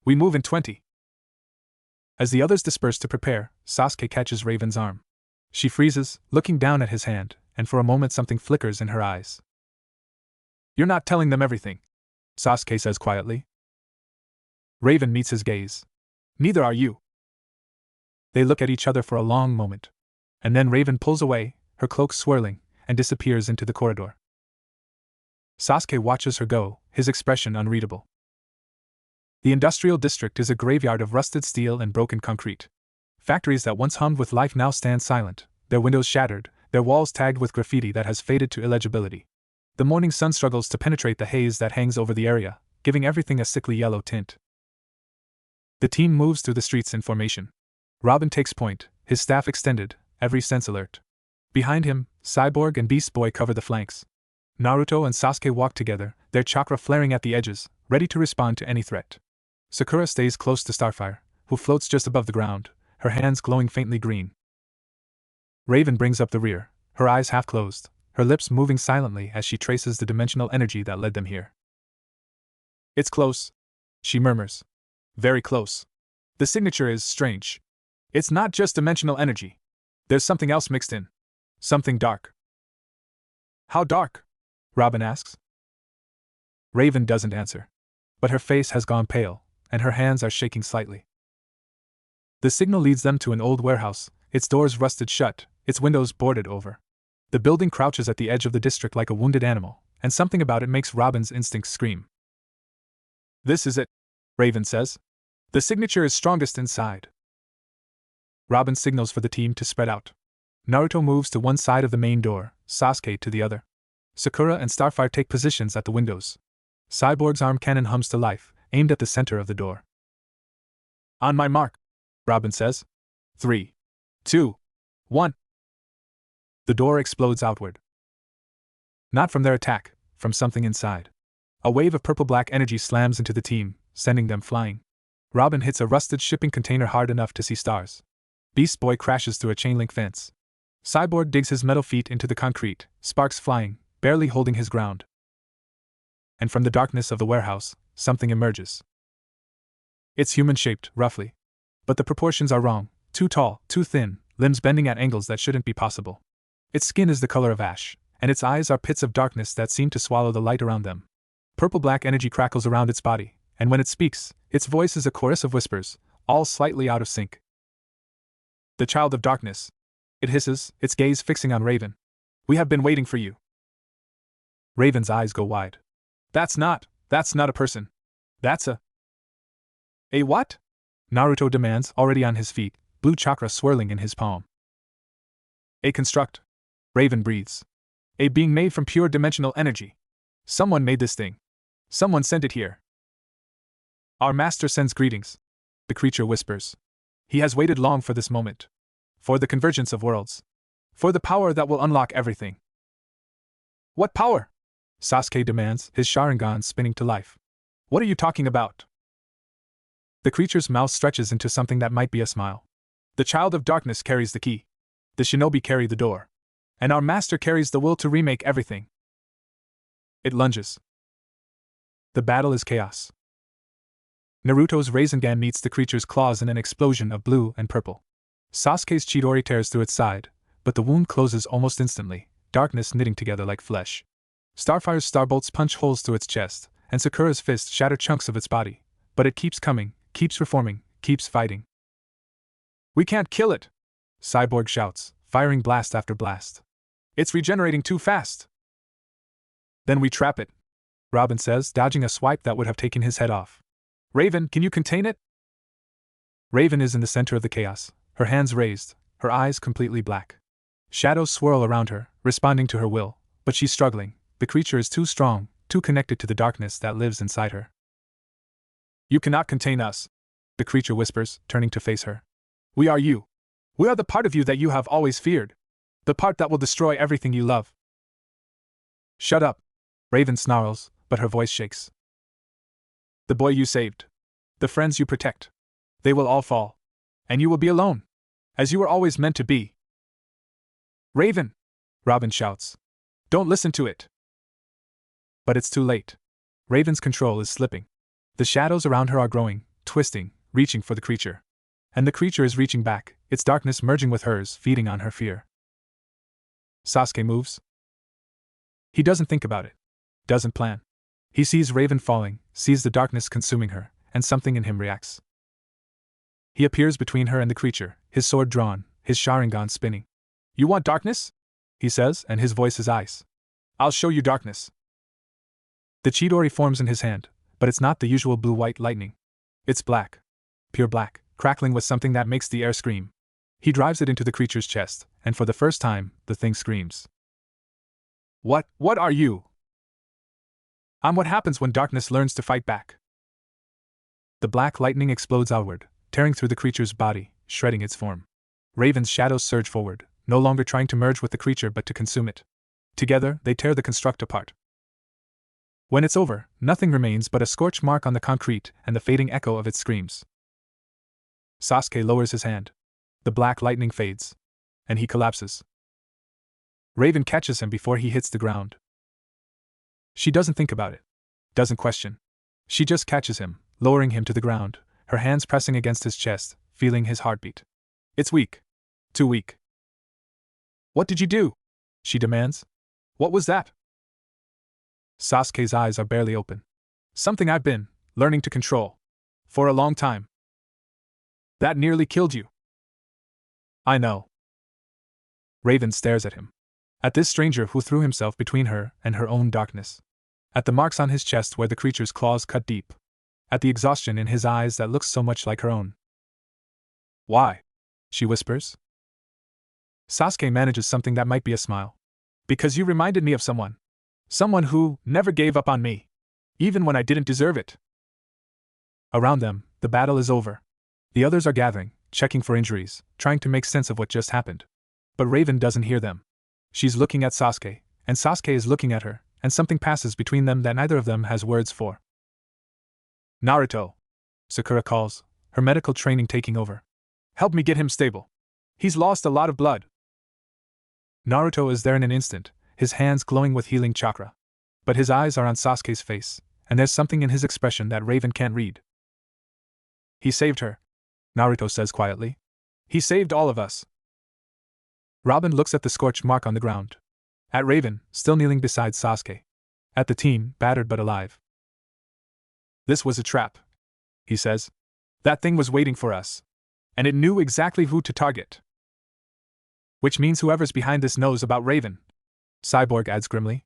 We move in 20. As the others disperse to prepare, Sasuke catches Raven's arm. She freezes, looking down at his hand, and for a moment something flickers in her eyes. You're not telling them everything, Sasuke says quietly. Raven meets his gaze. Neither are you. They look at each other for a long moment. And then Raven pulls away, her cloak swirling, and disappears into the corridor. Sasuke watches her go, his expression unreadable. The industrial district is a graveyard of rusted steel and broken concrete. Factories that once hummed with life now stand silent, their windows shattered, their walls tagged with graffiti that has faded to illegibility. The morning sun struggles to penetrate the haze that hangs over the area, giving everything a sickly yellow tint. The team moves through the streets in formation. Robin takes point, his staff extended, every sense alert. Behind him, Cyborg and Beast Boy cover the flanks. Naruto and Sasuke walk together, their chakra flaring at the edges, ready to respond to any threat. Sakura stays close to Starfire, who floats just above the ground, her hands glowing faintly green. Raven brings up the rear, her eyes half closed, her lips moving silently as she traces the dimensional energy that led them here. It's close, she murmurs. Very close. The signature is strange. It's not just dimensional energy. There's something else mixed in. Something dark. How dark? Robin asks. Raven doesn't answer. But her face has gone pale, and her hands are shaking slightly. The signal leads them to an old warehouse, its doors rusted shut, its windows boarded over. The building crouches at the edge of the district like a wounded animal, and something about it makes Robin's instincts scream. This is it, Raven says. The signature is strongest inside. Robin signals for the team to spread out. Naruto moves to one side of the main door, Sasuke to the other. Sakura and Starfire take positions at the windows. Cyborg's arm cannon hums to life, aimed at the center of the door. On my mark, Robin says. 3, 2, 1. The door explodes outward. Not from their attack, from something inside. A wave of purple-black energy slams into the team, sending them flying. Robin hits a rusted shipping container hard enough to see stars. Beast Boy crashes through a chain-link fence. Cyborg digs his metal feet into the concrete, sparks flying, barely holding his ground. And from the darkness of the warehouse, something emerges. It's human-shaped, roughly. But the proportions are wrong, too tall, too thin, limbs bending at angles that shouldn't be possible. Its skin is the color of ash, and its eyes are pits of darkness that seem to swallow the light around them. Purple-black energy crackles around its body, and when it speaks, its voice is a chorus of whispers, all slightly out of sync. The child of darkness. It hisses, its gaze fixing on Raven. We have been waiting for you. Raven's eyes go wide. That's not a person. That's a what? Naruto demands, already on his feet, blue chakra swirling in his palm. A construct. Raven breathes. A being made from pure dimensional energy. Someone made this thing. Someone sent it here. Our master sends greetings, the creature whispers. He has waited long for this moment. For the convergence of worlds. For the power that will unlock everything. What power? Sasuke demands, his Sharingan spinning to life. What are you talking about? The creature's mouth stretches into something that might be a smile. The child of darkness carries the key. The shinobi carry the door. And our master carries the will to remake everything. It lunges. The battle is chaos. Naruto's Rasengan meets the creature's claws in an explosion of blue and purple. Sasuke's Chidori tears through its side, but the wound closes almost instantly, darkness knitting together like flesh. Starfire's starbolts punch holes through its chest, and Sakura's fists shatter chunks of its body, but it keeps coming, keeps reforming, keeps fighting. We can't kill it! Cyborg shouts, firing blast after blast. It's regenerating too fast! Then we trap it, Robin says, dodging a swipe that would have taken his head off. Raven, can you contain it? Raven is in the center of the chaos, her hands raised, her eyes completely black. Shadows swirl around her, responding to her will, but she's struggling. The creature is too strong, too connected to the darkness that lives inside her. You cannot contain us, the creature whispers, turning to face her. We are you. We are the part of you that you have always feared. The part that will destroy everything you love. Shut up, Raven snarls, but her voice shakes. The boy you saved. The friends you protect. They will all fall. And you will be alone. As you were always meant to be. Raven! Robin shouts. Don't listen to it. But it's too late. Raven's control is slipping. The shadows around her are growing, twisting, reaching for the creature. And the creature is reaching back, its darkness merging with hers, feeding on her fear. Sasuke moves. He doesn't think about it. Doesn't plan. He sees Raven falling, sees the darkness consuming her, and something in him reacts. He appears between her and the creature, his sword drawn, his Sharingan spinning. You want darkness? He says, and his voice is ice. I'll show you darkness. The Chidori forms in his hand, but it's not the usual blue-white lightning. It's black. Pure black, crackling with something that makes the air scream. He drives it into the creature's chest, and for the first time, the thing screams. What are you? I'm what happens when darkness learns to fight back. The black lightning explodes outward, tearing through the creature's body, shredding its form. Raven's shadows surge forward, no longer trying to merge with the creature but to consume it. Together, they tear the construct apart. When it's over, nothing remains but a scorch mark on the concrete and the fading echo of its screams. Sasuke lowers his hand. The black lightning fades, and he collapses. Raven catches him before he hits the ground. She doesn't think about it, doesn't question. She just catches him, lowering him to the ground, her hands pressing against his chest, feeling his heartbeat. It's weak. Too weak. What did you do? She demands. What was that? Sasuke's eyes are barely open. Something I've been learning to control. For a long time. That nearly killed you. I know. Raven stares at him. At this stranger who threw himself between her and her own darkness. At the marks on his chest where the creature's claws cut deep. At the exhaustion in his eyes that looks so much like her own. Why? She whispers. Sasuke manages something that might be a smile. Because you reminded me of someone. Someone who never gave up on me. Even when I didn't deserve it. Around them, the battle is over. The others are gathering, checking for injuries, trying to make sense of what just happened. But Raven doesn't hear them. She's looking at Sasuke, and Sasuke is looking at her, and something passes between them that neither of them has words for. Naruto, Sakura calls, her medical training taking over. Help me get him stable. He's lost a lot of blood. Naruto is there in an instant, his hands glowing with healing chakra. But his eyes are on Sasuke's face, and there's something in his expression that Raven can't read. He saved her, Naruto says quietly. He saved all of us. Robin looks at the scorched mark on the ground. At Raven, still kneeling beside Sasuke. At the team, battered but alive. This was a trap, he says. That thing was waiting for us. And it knew exactly who to target. Which means whoever's behind this knows about Raven. Cyborg adds grimly.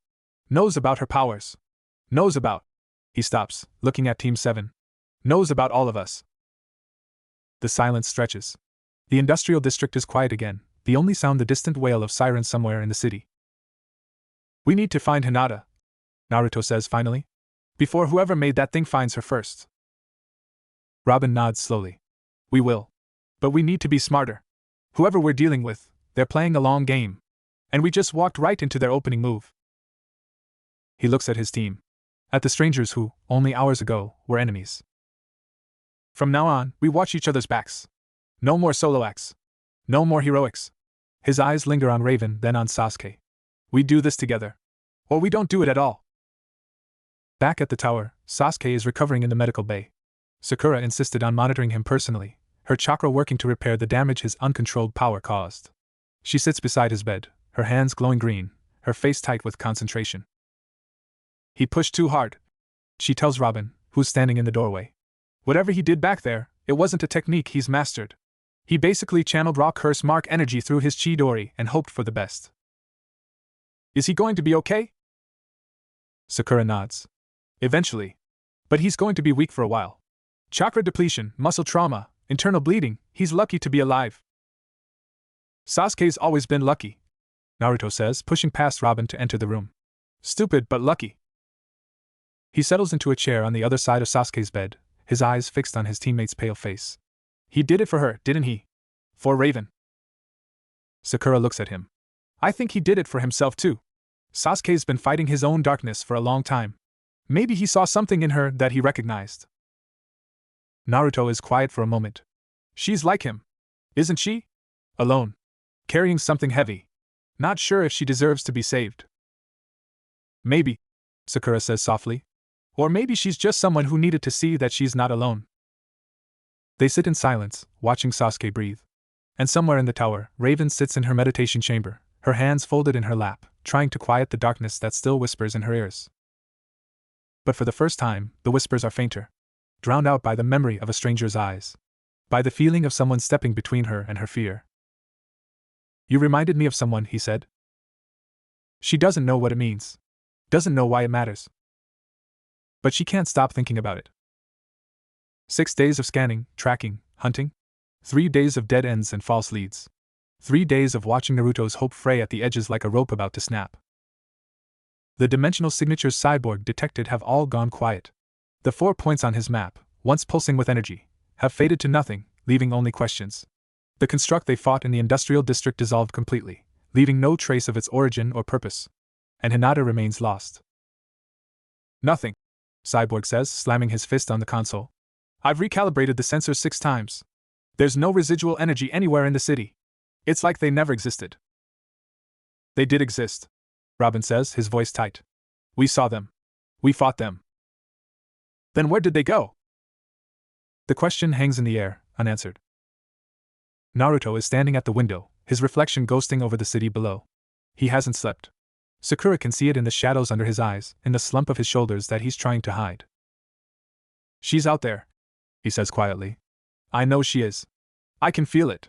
Knows about her powers. Knows about. He stops, looking at Team 7. Knows about all of us. The silence stretches. The industrial district is quiet again, the only sound the distant wail of sirens somewhere in the city. We need to find Hinata, Naruto says finally. Before whoever made that thing finds her first. Robin nods slowly. We will. But we need to be smarter. Whoever we're dealing with, they're playing a long game. And we just walked right into their opening move. He looks at his team. At the strangers who, only hours ago, were enemies. From now on, we watch each other's backs. No more solo acts. No more heroics. His eyes linger on Raven, then on Sasuke. We do this together. Or we don't do it at all. Back at the tower, Sasuke is recovering in the medical bay. Sakura insisted on monitoring him personally, her chakra working to repair the damage his uncontrolled power caused. She sits beside his bed, her hands glowing green, her face tight with concentration. He pushed too hard, she tells Robin, who's standing in the doorway. Whatever he did back there, it wasn't a technique he's mastered. He basically channeled raw curse mark energy through his Chidori and hoped for the best. Is he going to be okay? Sakura nods. Eventually. But he's going to be weak for a while. Chakra depletion, muscle trauma, internal bleeding, he's lucky to be alive. Sasuke's always been lucky, Naruto says, pushing past Robin to enter the room. Stupid but lucky. He settles into a chair on the other side of Sasuke's bed, his eyes fixed on his teammate's pale face. He did it for her, didn't he? For Raven. Sakura looks at him. I think he did it for himself too. Sasuke's been fighting his own darkness for a long time. Maybe he saw something in her that he recognized. Naruto is quiet for a moment. She's like him. Isn't she? Alone. Carrying something heavy. Not sure if she deserves to be saved. Maybe, Sakura says softly. Or maybe she's just someone who needed to see that she's not alone. They sit in silence, watching Sasuke breathe. And somewhere in the tower, Raven sits in her meditation chamber, her hands folded in her lap, trying to quiet the darkness that still whispers in her ears. But for the first time, the whispers are fainter, drowned out by the memory of a stranger's eyes, by the feeling of someone stepping between her and her fear. You reminded me of someone, he said. She doesn't know what it means, doesn't know why it matters. But she can't stop thinking about it. 6 days of scanning, tracking, hunting. 3 days of dead ends and false leads. 3 days of watching Naruto's hope fray at the edges like a rope about to snap. The dimensional signatures Cyborg detected have all gone quiet. The 4 points on his map, once pulsing with energy, have faded to nothing, leaving only questions. The construct they fought in the industrial district dissolved completely, leaving no trace of its origin or purpose. And Hinata remains lost. Nothing, Cyborg says, slamming his fist on the console. I've recalibrated the sensors 6 times. There's no residual energy anywhere in the city. It's like they never existed. They did exist, Robin says, his voice tight. We saw them. We fought them. Then where did they go? The question hangs in the air, unanswered. Naruto is standing at the window, his reflection ghosting over the city below. He hasn't slept. Sakura can see it in the shadows under his eyes, in the slump of his shoulders that he's trying to hide. She's out there, he says quietly. I know she is. I can feel it.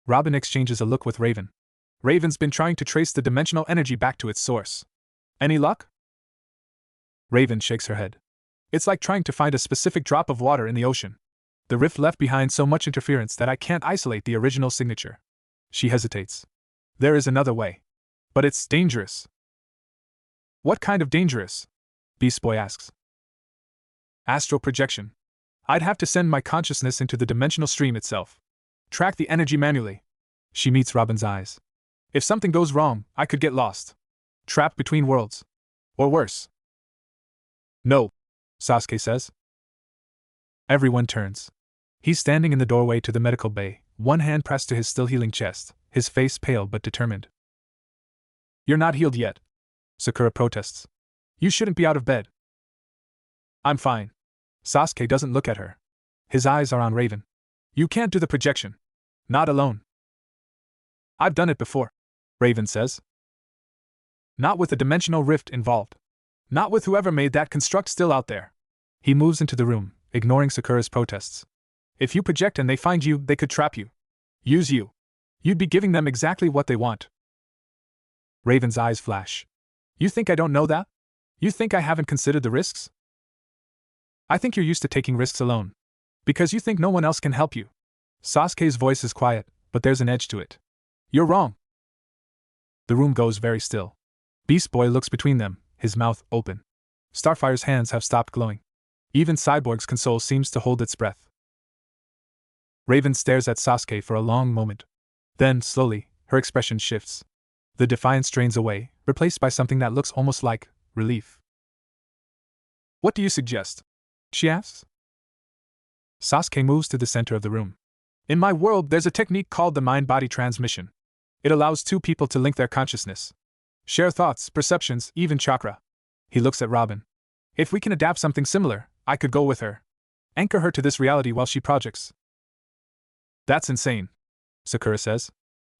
Robin exchanges a look with Raven. Raven's been trying to trace the dimensional energy back to its source. Any luck? Raven shakes her head. It's like trying to find a specific drop of water in the ocean. The rift left behind so much interference that I can't isolate the original signature. She hesitates. There is another way. But it's dangerous. What kind of dangerous? Beast Boy asks. Astral projection. I'd have to send my consciousness into the dimensional stream itself. Track the energy manually. She meets Robin's eyes. If something goes wrong, I could get lost. Trapped between worlds. Or worse. No, Sasuke says. Everyone turns. He's standing in the doorway to the medical bay, one hand pressed to his still healing chest, his face pale but determined. You're not healed yet, Sakura protests. You shouldn't be out of bed. I'm fine. Sasuke doesn't look at her. His eyes are on Raven. You can't do the projection. Not alone. I've done it before, Raven says. Not with a dimensional rift involved. Not with whoever made that construct still out there. He moves into the room, ignoring Sakura's protests. If you project and they find you, they could trap you. Use you. You'd be giving them exactly what they want. Raven's eyes flash. You think I don't know that? You think I haven't considered the risks? I think you're used to taking risks alone. Because you think no one else can help you. Sasuke's voice is quiet, but there's an edge to it. You're wrong. The room goes very still. Beast Boy looks between them, his mouth open. Starfire's hands have stopped glowing. Even Cyborg's console seems to hold its breath. Raven stares at Sasuke for a long moment. Then, slowly, her expression shifts. The defiance drains away, replaced by something that looks almost like relief. What do you suggest? She asks. Sasuke moves to the center of the room. In my world, there's a technique called the mind-body transmission. It allows 2 people to link their consciousness. Share thoughts, perceptions, even chakra. He looks at Robin. If we can adapt something similar, I could go with her. Anchor her to this reality while she projects. That's insane, Sakura says.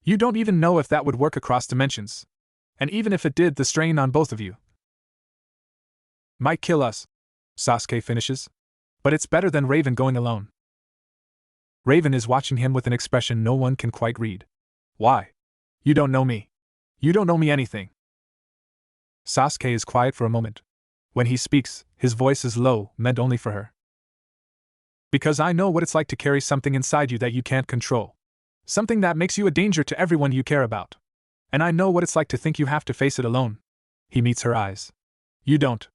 You don't even know if that would work across dimensions. And even if it did, the strain on both of you might kill us, Sasuke finishes. But it's better than Raven going alone. Raven is watching him with an expression no one can quite read. Why? You don't know me. You don't know me anything. Sasuke is quiet for a moment. When he speaks, his voice is low, meant only for her. Because I know what it's like to carry something inside you that you can't control. Something that makes you a danger to everyone you care about. And I know what it's like to think you have to face it alone. He meets her eyes. You don't.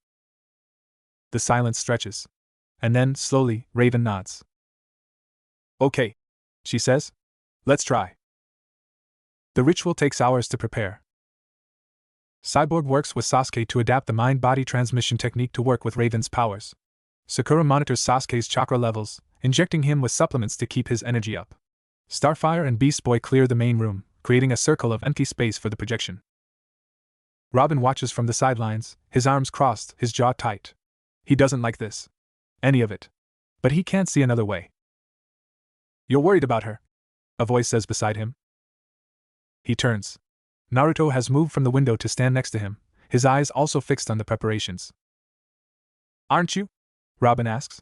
The silence stretches. And then, slowly, Raven nods. Okay, she says. Let's try. The ritual takes hours to prepare. Cyborg works with Sasuke to adapt the mind-body transmission technique to work with Raven's powers. Sakura monitors Sasuke's chakra levels, injecting him with supplements to keep his energy up. Starfire and Beast Boy clear the main room, creating a circle of empty space for the projection. Robin watches from the sidelines, his arms crossed, his jaw tight. He doesn't like this. Any of it. But he can't see another way. You're worried about her, a voice says beside him. He turns. Naruto has moved from the window to stand next to him, his eyes also fixed on the preparations. Aren't you? Robin asks.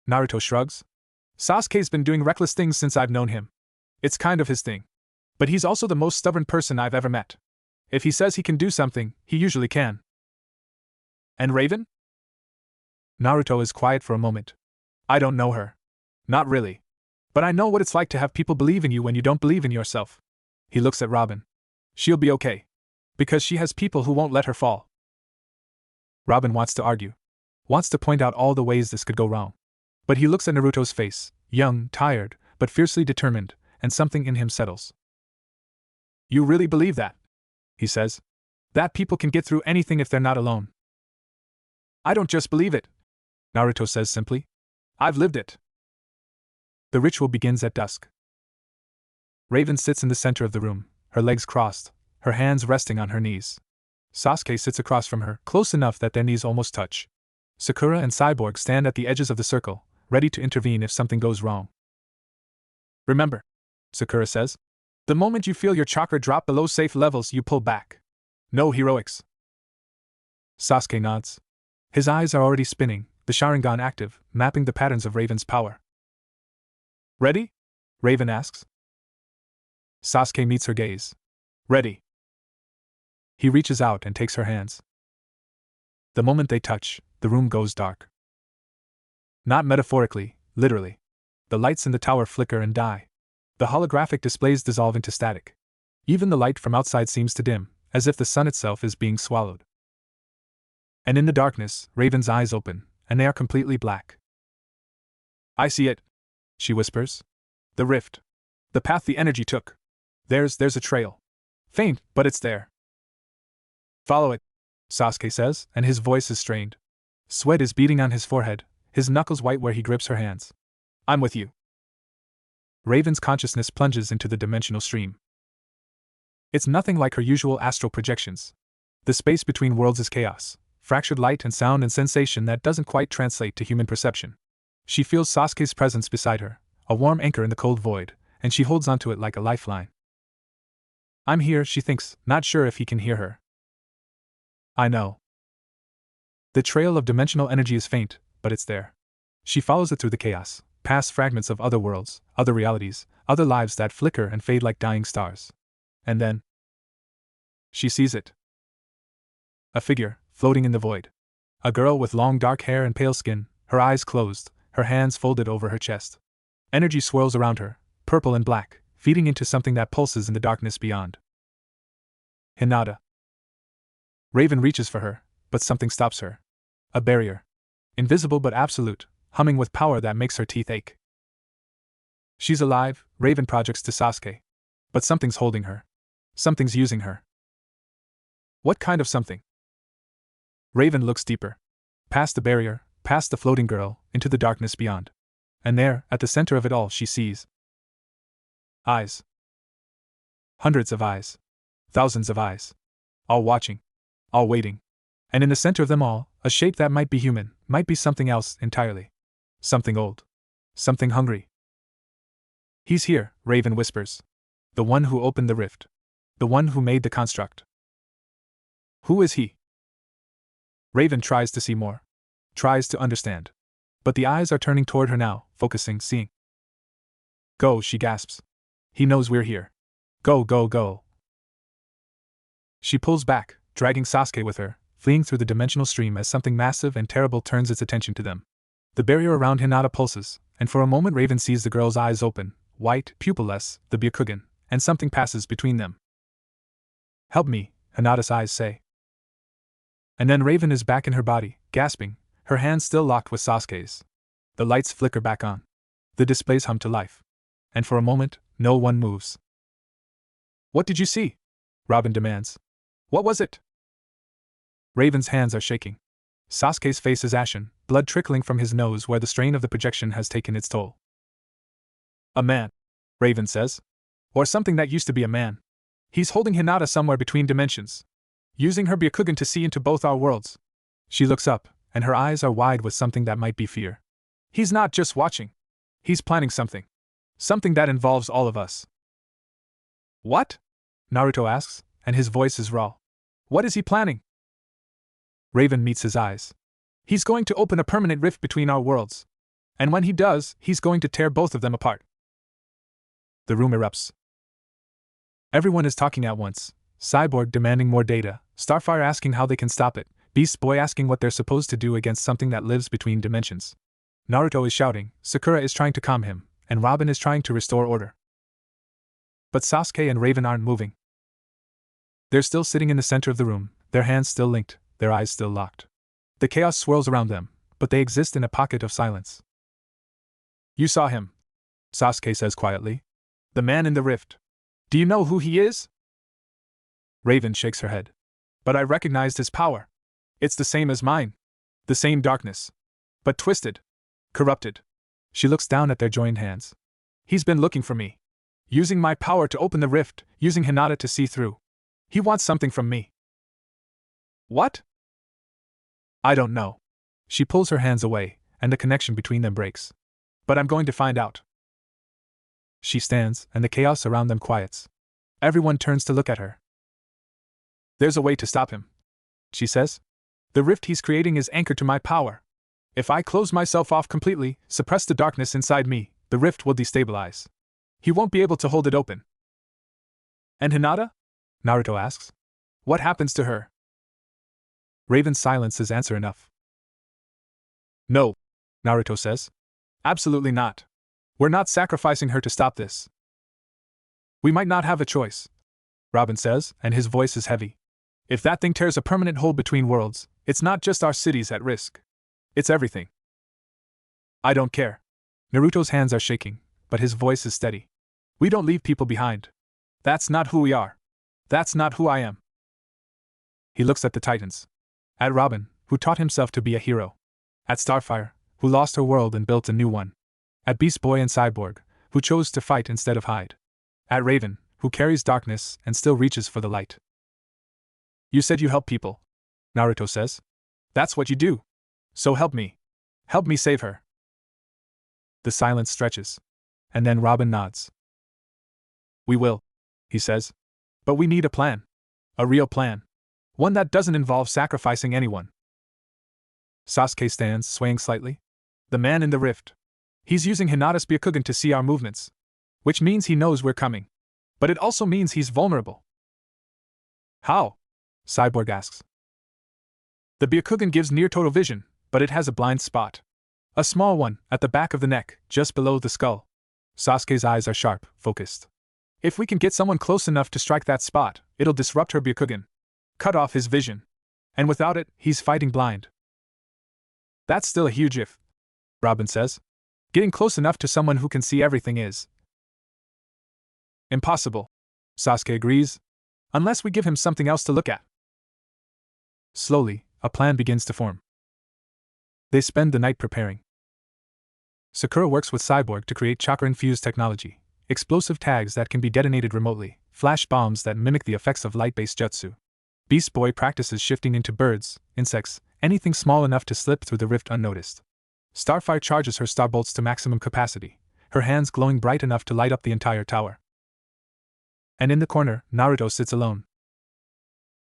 Naruto shrugs. Sasuke's been doing reckless things since I've known him. It's kind of his thing. But he's also the most stubborn person I've ever met. If he says he can do something, he usually can. And Raven? Naruto is quiet for a moment. I don't know her. Not really. But I know what it's like to have people believe in you when you don't believe in yourself. He looks at Robin. She'll be okay. Because she has people who won't let her fall. Robin wants to argue. Wants to point out all the ways this could go wrong. But he looks at Naruto's face, young, tired, but fiercely determined, and something in him settles. You really believe that? He says. That people can get through anything if they're not alone. I don't just believe it, Naruto says simply. I've lived it. The ritual begins at dusk. Raven sits in the center of the room, her legs crossed, her hands resting on her knees. Sasuke sits across from her, close enough that their knees almost touch. Sakura and Cyborg stand at the edges of the circle, ready to intervene if something goes wrong. Remember, Sakura says, the moment you feel your chakra drop below safe levels, you pull back. No heroics. Sasuke nods. His eyes are already spinning, the Sharingan active, mapping the patterns of Raven's power. Ready? Raven asks. Sasuke meets her gaze. Ready. He reaches out and takes her hands. The moment they touch, the room goes dark. Not metaphorically, literally. The lights in the tower flicker and die. The holographic displays dissolve into static. Even the light from outside seems to dim, as if the sun itself is being swallowed. And in the darkness, Raven's eyes open, and they are completely black. I see it, she whispers. The rift. The path the energy took. There's a trail. Faint, but it's there. Follow it, Sasuke says, and his voice is strained. Sweat is beading on his forehead, his knuckles white where he grips her hands. I'm with you. Raven's consciousness plunges into the dimensional stream. It's nothing like her usual astral projections. The space between worlds is chaos, fractured light and sound and sensation that doesn't quite translate to human perception. She feels Sasuke's presence beside her, a warm anchor in the cold void, and she holds onto it like a lifeline. I'm here, she thinks, not sure if he can hear her. I know. The trail of dimensional energy is faint, but it's there. She follows it through the chaos, past fragments of other worlds, other realities, other lives that flicker and fade like dying stars. And then she sees it. A figure, floating in the void. A girl with long dark hair and pale skin, her eyes closed, her hands folded over her chest. Energy swirls around her, purple and black, feeding into something that pulses in the darkness beyond. Hinata. Raven reaches for her, but something stops her. A barrier. Invisible but absolute, humming with power that makes her teeth ache. She's alive, Raven projects to Sasuke. But something's holding her. Something's using her. What kind of something? Raven looks deeper. Past the barrier, past the floating girl, into the darkness beyond. And there, at the center of it all, she sees eyes. Hundreds of eyes. Thousands of eyes. All watching. All waiting. And in the center of them all, a shape that might be human, might be something else entirely. Something old. Something hungry. He's here, Raven whispers. The one who opened the rift. The one who made the construct. Who is he? Raven tries to see more. Tries to understand. But the eyes are turning toward her now, focusing, seeing. Go, she gasps. He knows we're here. Go, go, go. She pulls back, dragging Sasuke with her, fleeing through the dimensional stream as something massive and terrible turns its attention to them. The barrier around Hinata pulses, and for a moment Raven sees the girl's eyes open, white, pupilless, the Byakugan, and something passes between them. Help me, Hinata's eyes say. And then Raven is back in her body, gasping, her hands still locked with Sasuke's. The lights flicker back on. The displays hum to life. And for a moment, no one moves. What did you see? Robin demands. What was it? Raven's hands are shaking. Sasuke's face is ashen, blood trickling from his nose where the strain of the projection has taken its toll. A man, Raven says. Or something that used to be a man. He's holding Hinata somewhere between dimensions. Using her Byakugan to see into both our worlds. She looks up, and her eyes are wide with something that might be fear. He's not just watching. He's planning something. Something that involves all of us. What? Naruto asks, and his voice is raw. What is he planning? Raven meets his eyes. He's going to open a permanent rift between our worlds. And when he does, he's going to tear both of them apart. The room erupts. Everyone is talking at once. Cyborg demanding more data, Starfire asking how they can stop it, Beast Boy asking what they're supposed to do against something that lives between dimensions. Naruto is shouting, Sakura is trying to calm him, and Robin is trying to restore order. But Sasuke and Raven aren't moving. They're still sitting in the center of the room, their hands still linked, their eyes still locked. The chaos swirls around them, but they exist in a pocket of silence. You saw him, Sasuke says quietly. The man in the rift. Do you know who he is? Raven shakes her head. But I recognized his power. It's the same as mine. The same darkness. But twisted. Corrupted. She looks down at their joined hands. He's been looking for me. Using my power to open the rift, using Hinata to see through. He wants something from me. What? I don't know. She pulls her hands away, and the connection between them breaks. But I'm going to find out. She stands, and the chaos around them quiets. Everyone turns to look at her. There's a way to stop him, she says. The rift he's creating is anchored to my power. If I close myself off completely, suppress the darkness inside me, the rift will destabilize. He won't be able to hold it open. And Hinata? Naruto asks. What happens to her? Raven's silence is answer enough. No, Naruto says. Absolutely not. We're not sacrificing her to stop this. We might not have a choice, Robin says, and his voice is heavy. If that thing tears a permanent hole between worlds, it's not just our cities at risk. It's everything. I don't care. Naruto's hands are shaking, but his voice is steady. We don't leave people behind. That's not who we are. That's not who I am. He looks at the Titans. At Robin, who taught himself to be a hero. At Starfire, who lost her world and built a new one. At Beast Boy and Cyborg, who chose to fight instead of hide. At Raven, who carries darkness and still reaches for the light. You said you help people, Naruto says. That's what you do. So help me. Help me save her. The silence stretches. And then Robin nods. We will, he says. But we need a plan. A real plan. One that doesn't involve sacrificing anyone. Sasuke stands, swaying slightly. The man in the rift. He's using Hinata's Byakugan to see our movements. Which means he knows we're coming. But it also means he's vulnerable. How? Cyborg asks. The Byakugan gives near total vision, but it has a blind spot. A small one, at the back of the neck, just below the skull. Sasuke's eyes are sharp, focused. If we can get someone close enough to strike that spot, it'll disrupt her Byakugan. Cut off his vision. And without it, he's fighting blind. That's still a huge if, Robin says. Getting close enough to someone who can see everything is impossible, Sasuke agrees. Unless we give him something else to look at. Slowly, a plan begins to form. They spend the night preparing. Sakura works with Cyborg to create chakra-infused technology, explosive tags that can be detonated remotely, flash bombs that mimic the effects of light-based jutsu. Beast Boy practices shifting into birds, insects, anything small enough to slip through the rift unnoticed. Starfire charges her starbolts to maximum capacity, her hands glowing bright enough to light up the entire tower. And in the corner, Naruto sits alone.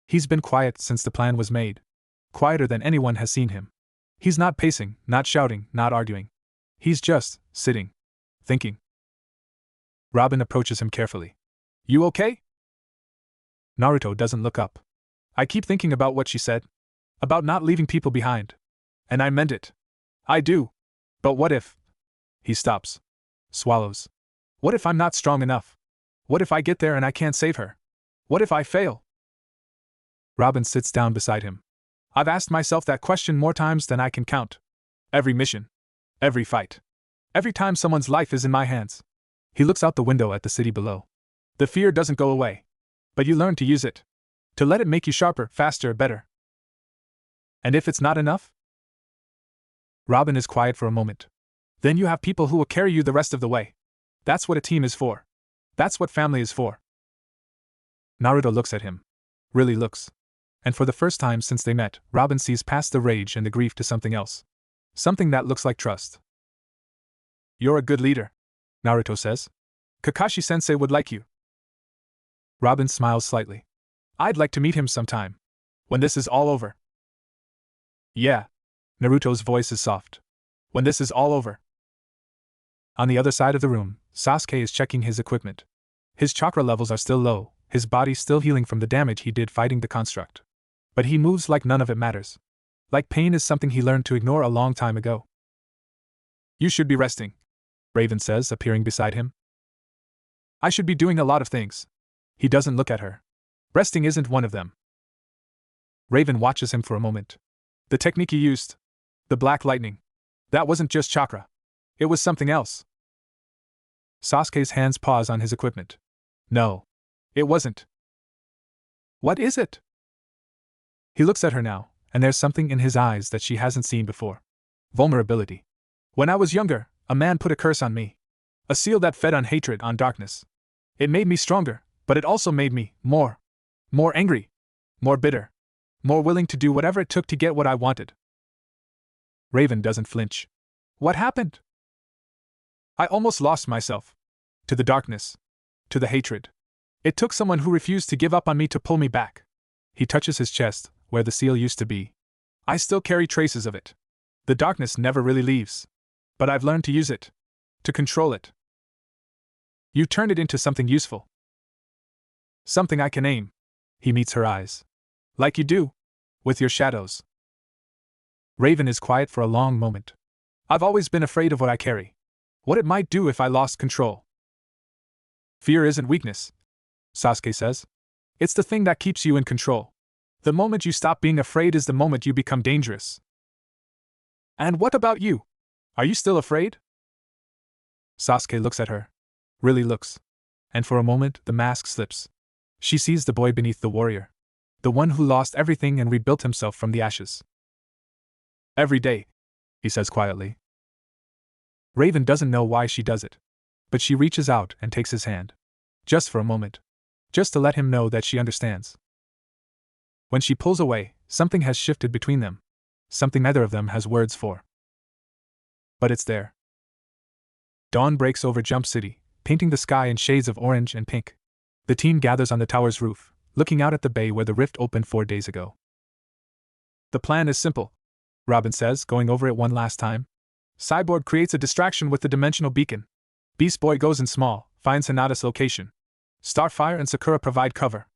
He's been quiet since the plan was made. Quieter than anyone has seen him. He's not pacing, not shouting, not arguing. He's just sitting. Thinking. Robin approaches him carefully. You okay? Naruto doesn't look up. I keep thinking about what she said. About not leaving people behind. And I meant it. I do. But what if? He stops. Swallows. What if I'm not strong enough? What if I get there and I can't save her? What if I fail? Robin sits down beside him. I've asked myself that question more times than I can count. Every mission. Every fight. Every time someone's life is in my hands. He looks out the window at the city below. The fear doesn't go away. But you learn to use it. To let it make you sharper, faster, better. And if it's not enough? Robin is quiet for a moment. Then you have people who will carry you the rest of the way. That's what a team is for. That's what family is for. Naruto looks at him. Really looks. And for the first time since they met, Robin sees past the rage and the grief to something else. Something that looks like trust. You're a good leader, Naruto says. Kakashi-sensei would like you. Robin smiles slightly. I'd like to meet him sometime. When this is all over. Yeah. Naruto's voice is soft. When this is all over. On the other side of the room, Sasuke is checking his equipment. His chakra levels are still low, his body still healing from the damage he did fighting the construct. But he moves like none of it matters. Like pain is something he learned to ignore a long time ago. You should be resting, Raven says, appearing beside him. I should be doing a lot of things. He doesn't look at her. Resting isn't one of them. Raven watches him for a moment. The technique he used, the black lightning, that wasn't just chakra. It was something else. Sasuke's hands pause on his equipment. No. It wasn't. What is it? He looks at her now, and there's something in his eyes that she hasn't seen before. Vulnerability. When I was younger, a man put a curse on me. A seal that fed on hatred, on darkness. It made me stronger, but it also made me more angry, more bitter, more willing to do whatever it took to get what I wanted. Raven doesn't flinch. What happened? I almost lost myself. To the darkness. To the hatred. It took someone who refused to give up on me to pull me back. He touches his chest, where the seal used to be. I still carry traces of it. The darkness never really leaves. But I've learned to use it. To control it. You turned it into something useful. Something I can aim. He meets her eyes. Like you do. With your shadows. Raven is quiet for a long moment. I've always been afraid of what I carry. What it might do if I lost control. Fear isn't weakness, Sasuke says. It's the thing that keeps you in control. The moment you stop being afraid is the moment you become dangerous. And what about you? Are you still afraid? Sasuke looks at her. Really looks. And for a moment, the mask slips. She sees the boy beneath the warrior. The one who lost everything and rebuilt himself from the ashes. Every day, he says quietly. Raven doesn't know why she does it. But she reaches out and takes his hand. Just for a moment. Just to let him know that she understands. When she pulls away, something has shifted between them. Something neither of them has words for. But it's there. Dawn breaks over Jump City, painting the sky in shades of orange and pink. The team gathers on the tower's roof, looking out at the bay where the rift opened 4 days ago. The plan is simple, Robin says, going over it one last time. Cyborg creates a distraction with the dimensional beacon. Beast Boy goes in small, finds Hinata's location. Starfire and Sakura provide cover.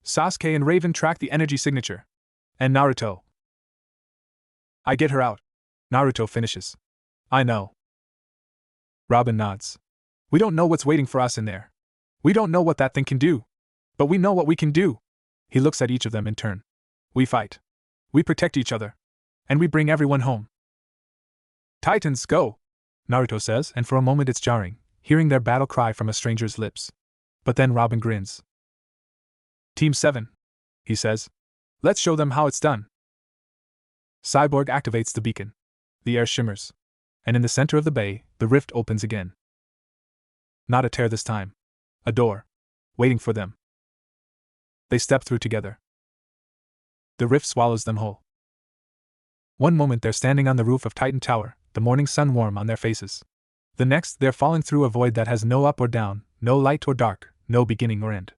Sasuke and Raven track the energy signature. And Naruto. I get her out. Naruto finishes. I know. Robin nods. We don't know what's waiting for us in there. We don't know what that thing can do. But we know what we can do. He looks at each of them in turn. We fight. We protect each other. And we bring everyone home. Titans, go! Naruto says, and for a moment it's jarring, hearing their battle cry from a stranger's lips. But then Robin grins. Team 7, he says. Let's show them how it's done. Cyborg activates the beacon. The air shimmers. And in the center of the bay, the rift opens again. Not a tear this time. A door. Waiting for them. They step through together. The rift swallows them whole. One moment they're standing on the roof of Titan Tower, the morning sun warm on their faces. The next, they're falling through a void that has no up or down, no light or dark, no beginning or end.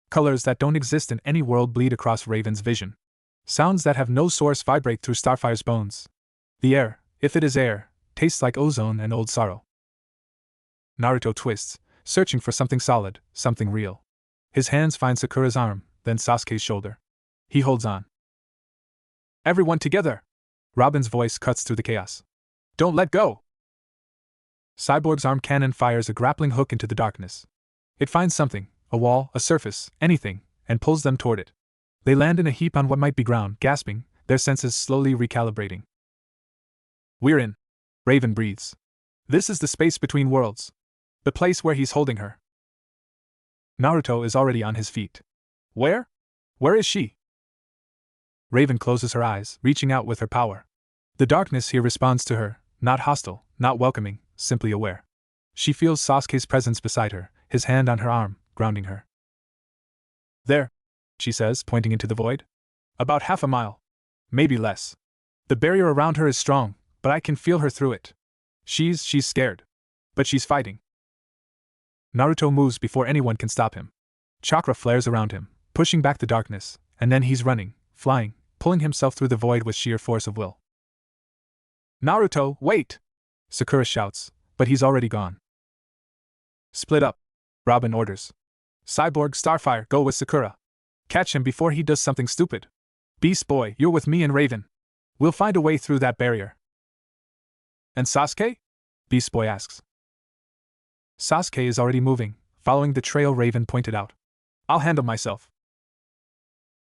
Colors that don't exist in any world bleed across Raven's vision. Sounds that have no source vibrate through Starfire's bones. The air, if it is air, tastes like ozone and old sorrow. Naruto twists, searching for something solid, something real. His hands find Sakura's arm, then Sasuke's shoulder. He holds on. Everyone together! Robin's voice cuts through the chaos. Don't let go! Cyborg's arm cannon fires a grappling hook into the darkness. It finds something, a wall, a surface, anything, and pulls them toward it. They land in a heap on what might be ground, gasping, their senses slowly recalibrating. We're in. Raven breathes. This is the space between worlds. The place where he's holding her. Naruto is already on his feet. Where? Where is she? Raven closes her eyes, reaching out with her power. The darkness here responds to her, not hostile, not welcoming, simply aware. She feels Sasuke's presence beside her, his hand on her arm, grounding her. There, she says, pointing into the void. About half a mile. Maybe less. The barrier around her is strong, but I can feel her through it. She's scared. But she's fighting. Naruto moves before anyone can stop him. Chakra flares around him, pushing back the darkness, and then he's running, flying, pulling himself through the void with sheer force of will. Naruto, wait! Sakura shouts, but he's already gone. Split up, Robin orders. Cyborg, Starfire, go with Sakura. Catch him before he does something stupid. Beast Boy, you're with me and Raven. We'll find a way through that barrier. And Sasuke? Beast Boy asks. Sasuke is already moving, following the trail Raven pointed out. I'll handle myself.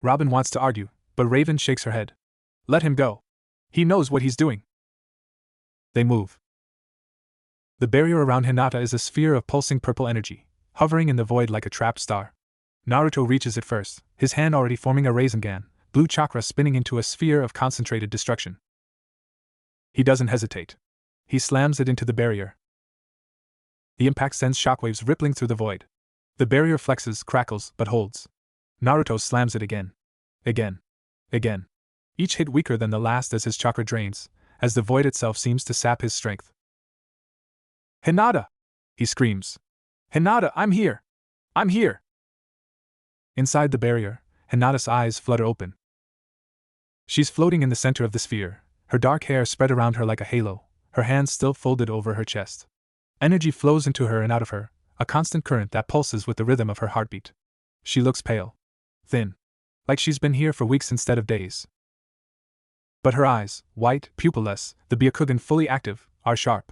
Robin wants to argue, but Raven shakes her head. Let him go. He knows what he's doing. They move. The barrier around Hinata is a sphere of pulsing purple energy, hovering in the void like a trapped star. Naruto reaches it first, his hand already forming a Rasengan, blue chakra spinning into a sphere of concentrated destruction. He doesn't hesitate. He slams it into the barrier. The impact sends shockwaves rippling through the void. The barrier flexes, crackles, but holds. Naruto slams it again. Again. Again. Each hit weaker than the last as his chakra drains, as the void itself seems to sap his strength. Hinata! He screams. Hinata, I'm here! I'm here! Inside the barrier, Hinata's eyes flutter open. She's floating in the center of the sphere, her dark hair spread around her like a halo, her hands still folded over her chest. Energy flows into her and out of her, a constant current that pulses with the rhythm of her heartbeat. She looks pale. Thin. Like she's been here for weeks instead of days. But her eyes, white, pupilless, the Byakugan fully active, are sharp.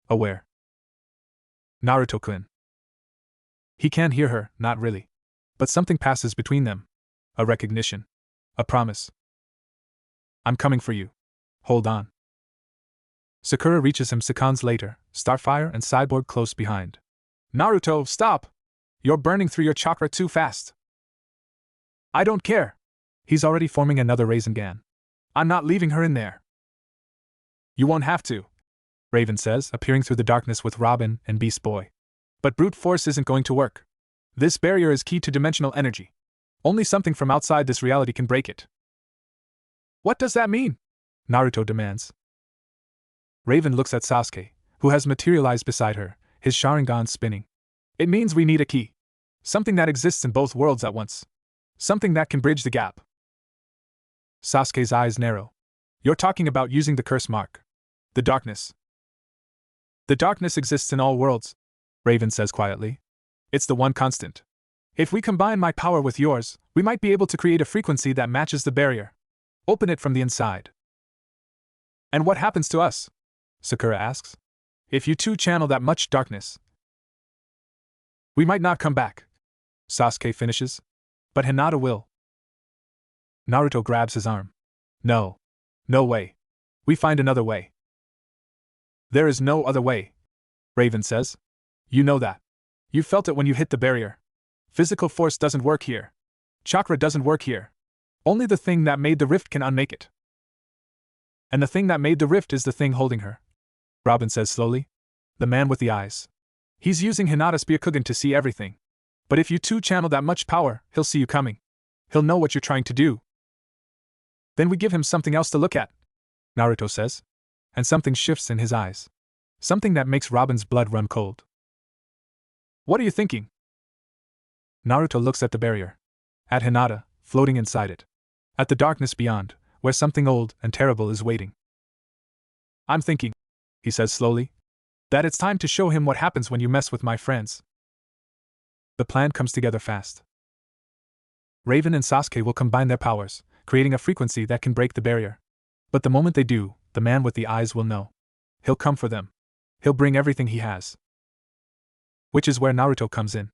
Aware. Naruto-kun. He can't hear her, not really. But something passes between them. A recognition. A promise. I'm coming for you. Hold on. Sakura reaches him seconds later, Starfire and Cyborg close behind. Naruto, stop! You're burning through your chakra too fast. I don't care. He's already forming another Rasengan. I'm not leaving her in there. You won't have to, Raven says, appearing through the darkness with Robin and Beast Boy. But brute force isn't going to work. This barrier is key to dimensional energy. Only something from outside this reality can break it. What does that mean? Naruto demands. Raven looks at Sasuke, who has materialized beside her, his Sharingan spinning. It means we need a key. Something that exists in both worlds at once. Something that can bridge the gap. Sasuke's eyes narrow. You're talking about using the curse mark. The darkness. The darkness exists in all worlds, Raven says quietly. It's the one constant. If we combine my power with yours, we might be able to create a frequency that matches the barrier. Open it from the inside. And what happens to us? Sakura asks. If you two channel that much darkness, we might not come back. Sasuke finishes. But Hinata will. Naruto grabs his arm. No. No way. We find another way. There is no other way, Raven says. You know that. You felt it when you hit the barrier. Physical force doesn't work here. Chakra doesn't work here. Only the thing that made the rift can unmake it. And the thing that made the rift is the thing holding her, Robin says slowly. The man with the eyes. He's using Hinata's Byakugan to see everything. But if you two channel that much power, he'll see you coming. He'll know what you're trying to do. Then we give him something else to look at, Naruto says. And something shifts in his eyes. Something that makes Robin's blood run cold. What are you thinking? Naruto looks at the barrier. At Hinata, floating inside it. At the darkness beyond, where something old and terrible is waiting. I'm thinking, he says slowly, that it's time to show him what happens when you mess with my friends. The plan comes together fast. Raven and Sasuke will combine their powers, creating a frequency that can break the barrier. But the moment they do, the man with the eyes will know. He'll come for them. He'll bring everything he has. Which is where Naruto comes in.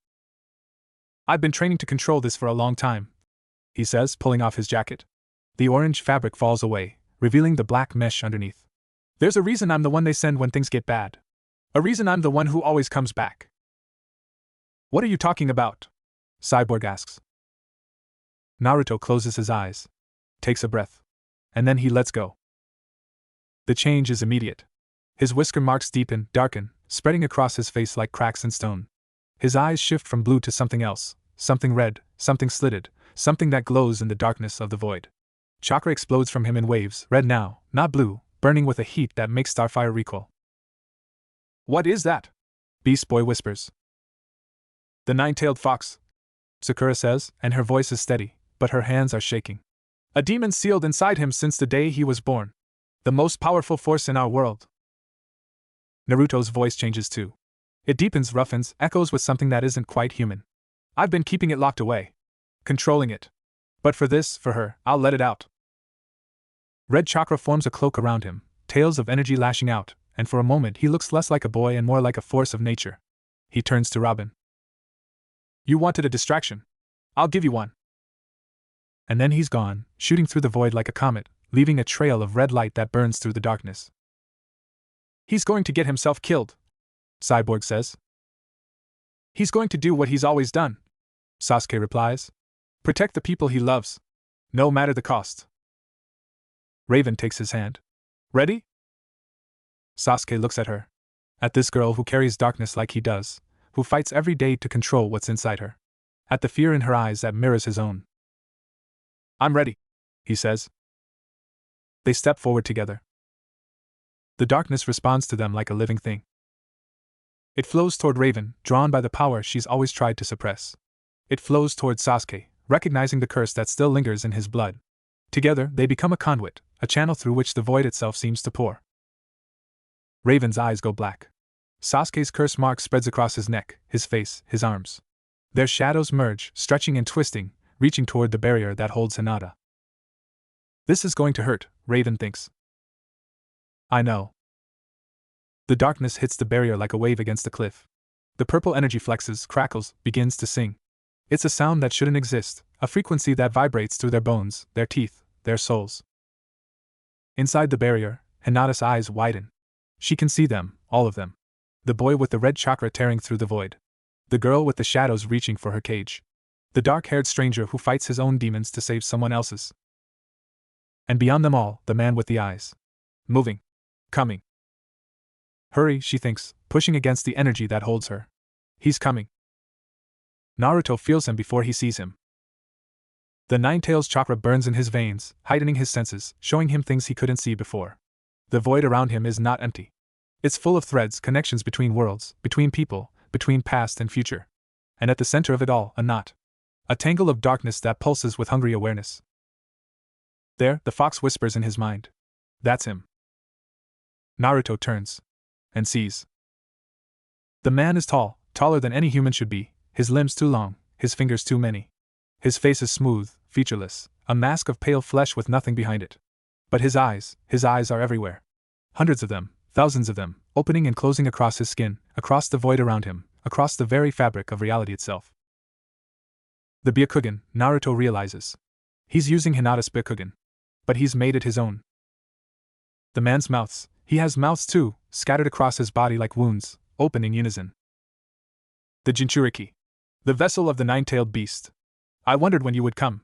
I've been training to control this for a long time, he says, pulling off his jacket. The orange fabric falls away, revealing the black mesh underneath. There's a reason I'm the one they send when things get bad. A reason I'm the one who always comes back. What are you talking about? Cyborg asks. Naruto closes his eyes, takes a breath, and then he lets go. The change is immediate. His whisker marks deepen, darken, spreading across his face like cracks in stone. His eyes shift from blue to something else, something red, something slitted, something that glows in the darkness of the void. Chakra explodes from him in waves, red now, not blue, burning with a heat that makes Starfire recoil. What is that? Beast Boy whispers. The nine-tailed fox, Sakura says, and her voice is steady, but her hands are shaking. A demon sealed inside him since the day he was born. The most powerful force in our world. Naruto's voice changes too. It deepens, roughens, echoes with something that isn't quite human. I've been keeping it locked away. Controlling it. But for this, for her, I'll let it out. Red chakra forms a cloak around him, tails of energy lashing out, and for a moment he looks less like a boy and more like a force of nature. He turns to Robin. You wanted a distraction. I'll give you one. And then he's gone, shooting through the void like a comet, leaving a trail of red light that burns through the darkness. He's going to get himself killed, Cyborg says. He's going to do what he's always done, Sasuke replies. Protect the people he loves, no matter the cost. Raven takes his hand. Ready? Sasuke looks at her. At this girl who carries darkness like he does, who fights every day to control what's inside her. At the fear in her eyes that mirrors his own. I'm ready, he says. They step forward together. The darkness responds to them like a living thing. It flows toward Raven, drawn by the power she's always tried to suppress. It flows toward Sasuke, recognizing the curse that still lingers in his blood. Together, they become a conduit, a channel through which the void itself seems to pour. Raven's eyes go black. Sasuke's curse mark spreads across his neck, his face, his arms. Their shadows merge, stretching and twisting, reaching toward the barrier that holds Hinata. This is going to hurt, Raven thinks. I know. The darkness hits the barrier like a wave against a cliff. The purple energy flexes, crackles, begins to sing. It's a sound that shouldn't exist, a frequency that vibrates through their bones, their teeth, their souls. Inside the barrier, Hinata's eyes widen. She can see them, all of them. The boy with the red chakra tearing through the void. The girl with the shadows reaching for her cage. The dark-haired stranger who fights his own demons to save someone else's. And beyond them all, the man with the eyes. Moving. Coming. Hurry, she thinks, pushing against the energy that holds her. He's coming. Naruto feels him before he sees him. The Nine-Tails chakra burns in his veins, heightening his senses, showing him things he couldn't see before. The void around him is not empty. It's full of threads, connections between worlds, between people, between past and future. And at the center of it all, a knot. A tangle of darkness that pulses with hungry awareness. There, the fox whispers in his mind. That's him. Naruto turns. And sees. The man is tall, taller than any human should be, his limbs too long, his fingers too many. His face is smooth, featureless, a mask of pale flesh with nothing behind it. But his eyes are everywhere. Hundreds of them, thousands of them, opening and closing across his skin, across the void around him, across the very fabric of reality itself. The Byakugan, Naruto realizes. He's using Hinata's Byakugan. But he's made it his own. The man's mouths, he has mouths too, scattered across his body like wounds, open in unison. The Jinchuriki. The vessel of the nine-tailed beast. I wondered when you would come.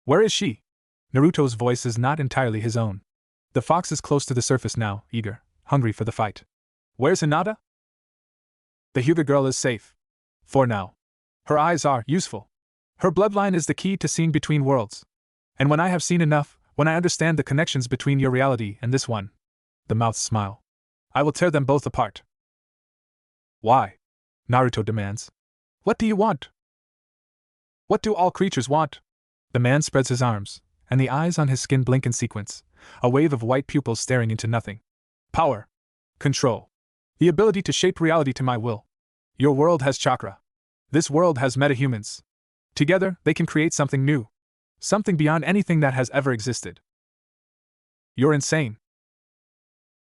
Where is she? Naruto's voice is not entirely his own. The fox is close to the surface now, eager, hungry for the fight. Where's Hinata? The Hyuga girl is safe. For now. Her eyes are useful. Her bloodline is the key to seeing between worlds. And when I have seen enough, when I understand the connections between your reality and this one, the mouths smile, I will tear them both apart. Why? Naruto demands. What do you want? What do all creatures want? The man spreads his arms, and the eyes on his skin blink in sequence, a wave of white pupils staring into nothing. Power. Control. The ability to shape reality to my will. Your world has chakra. This world has metahumans. Together, they can create something new. Something beyond anything that has ever existed. You're insane.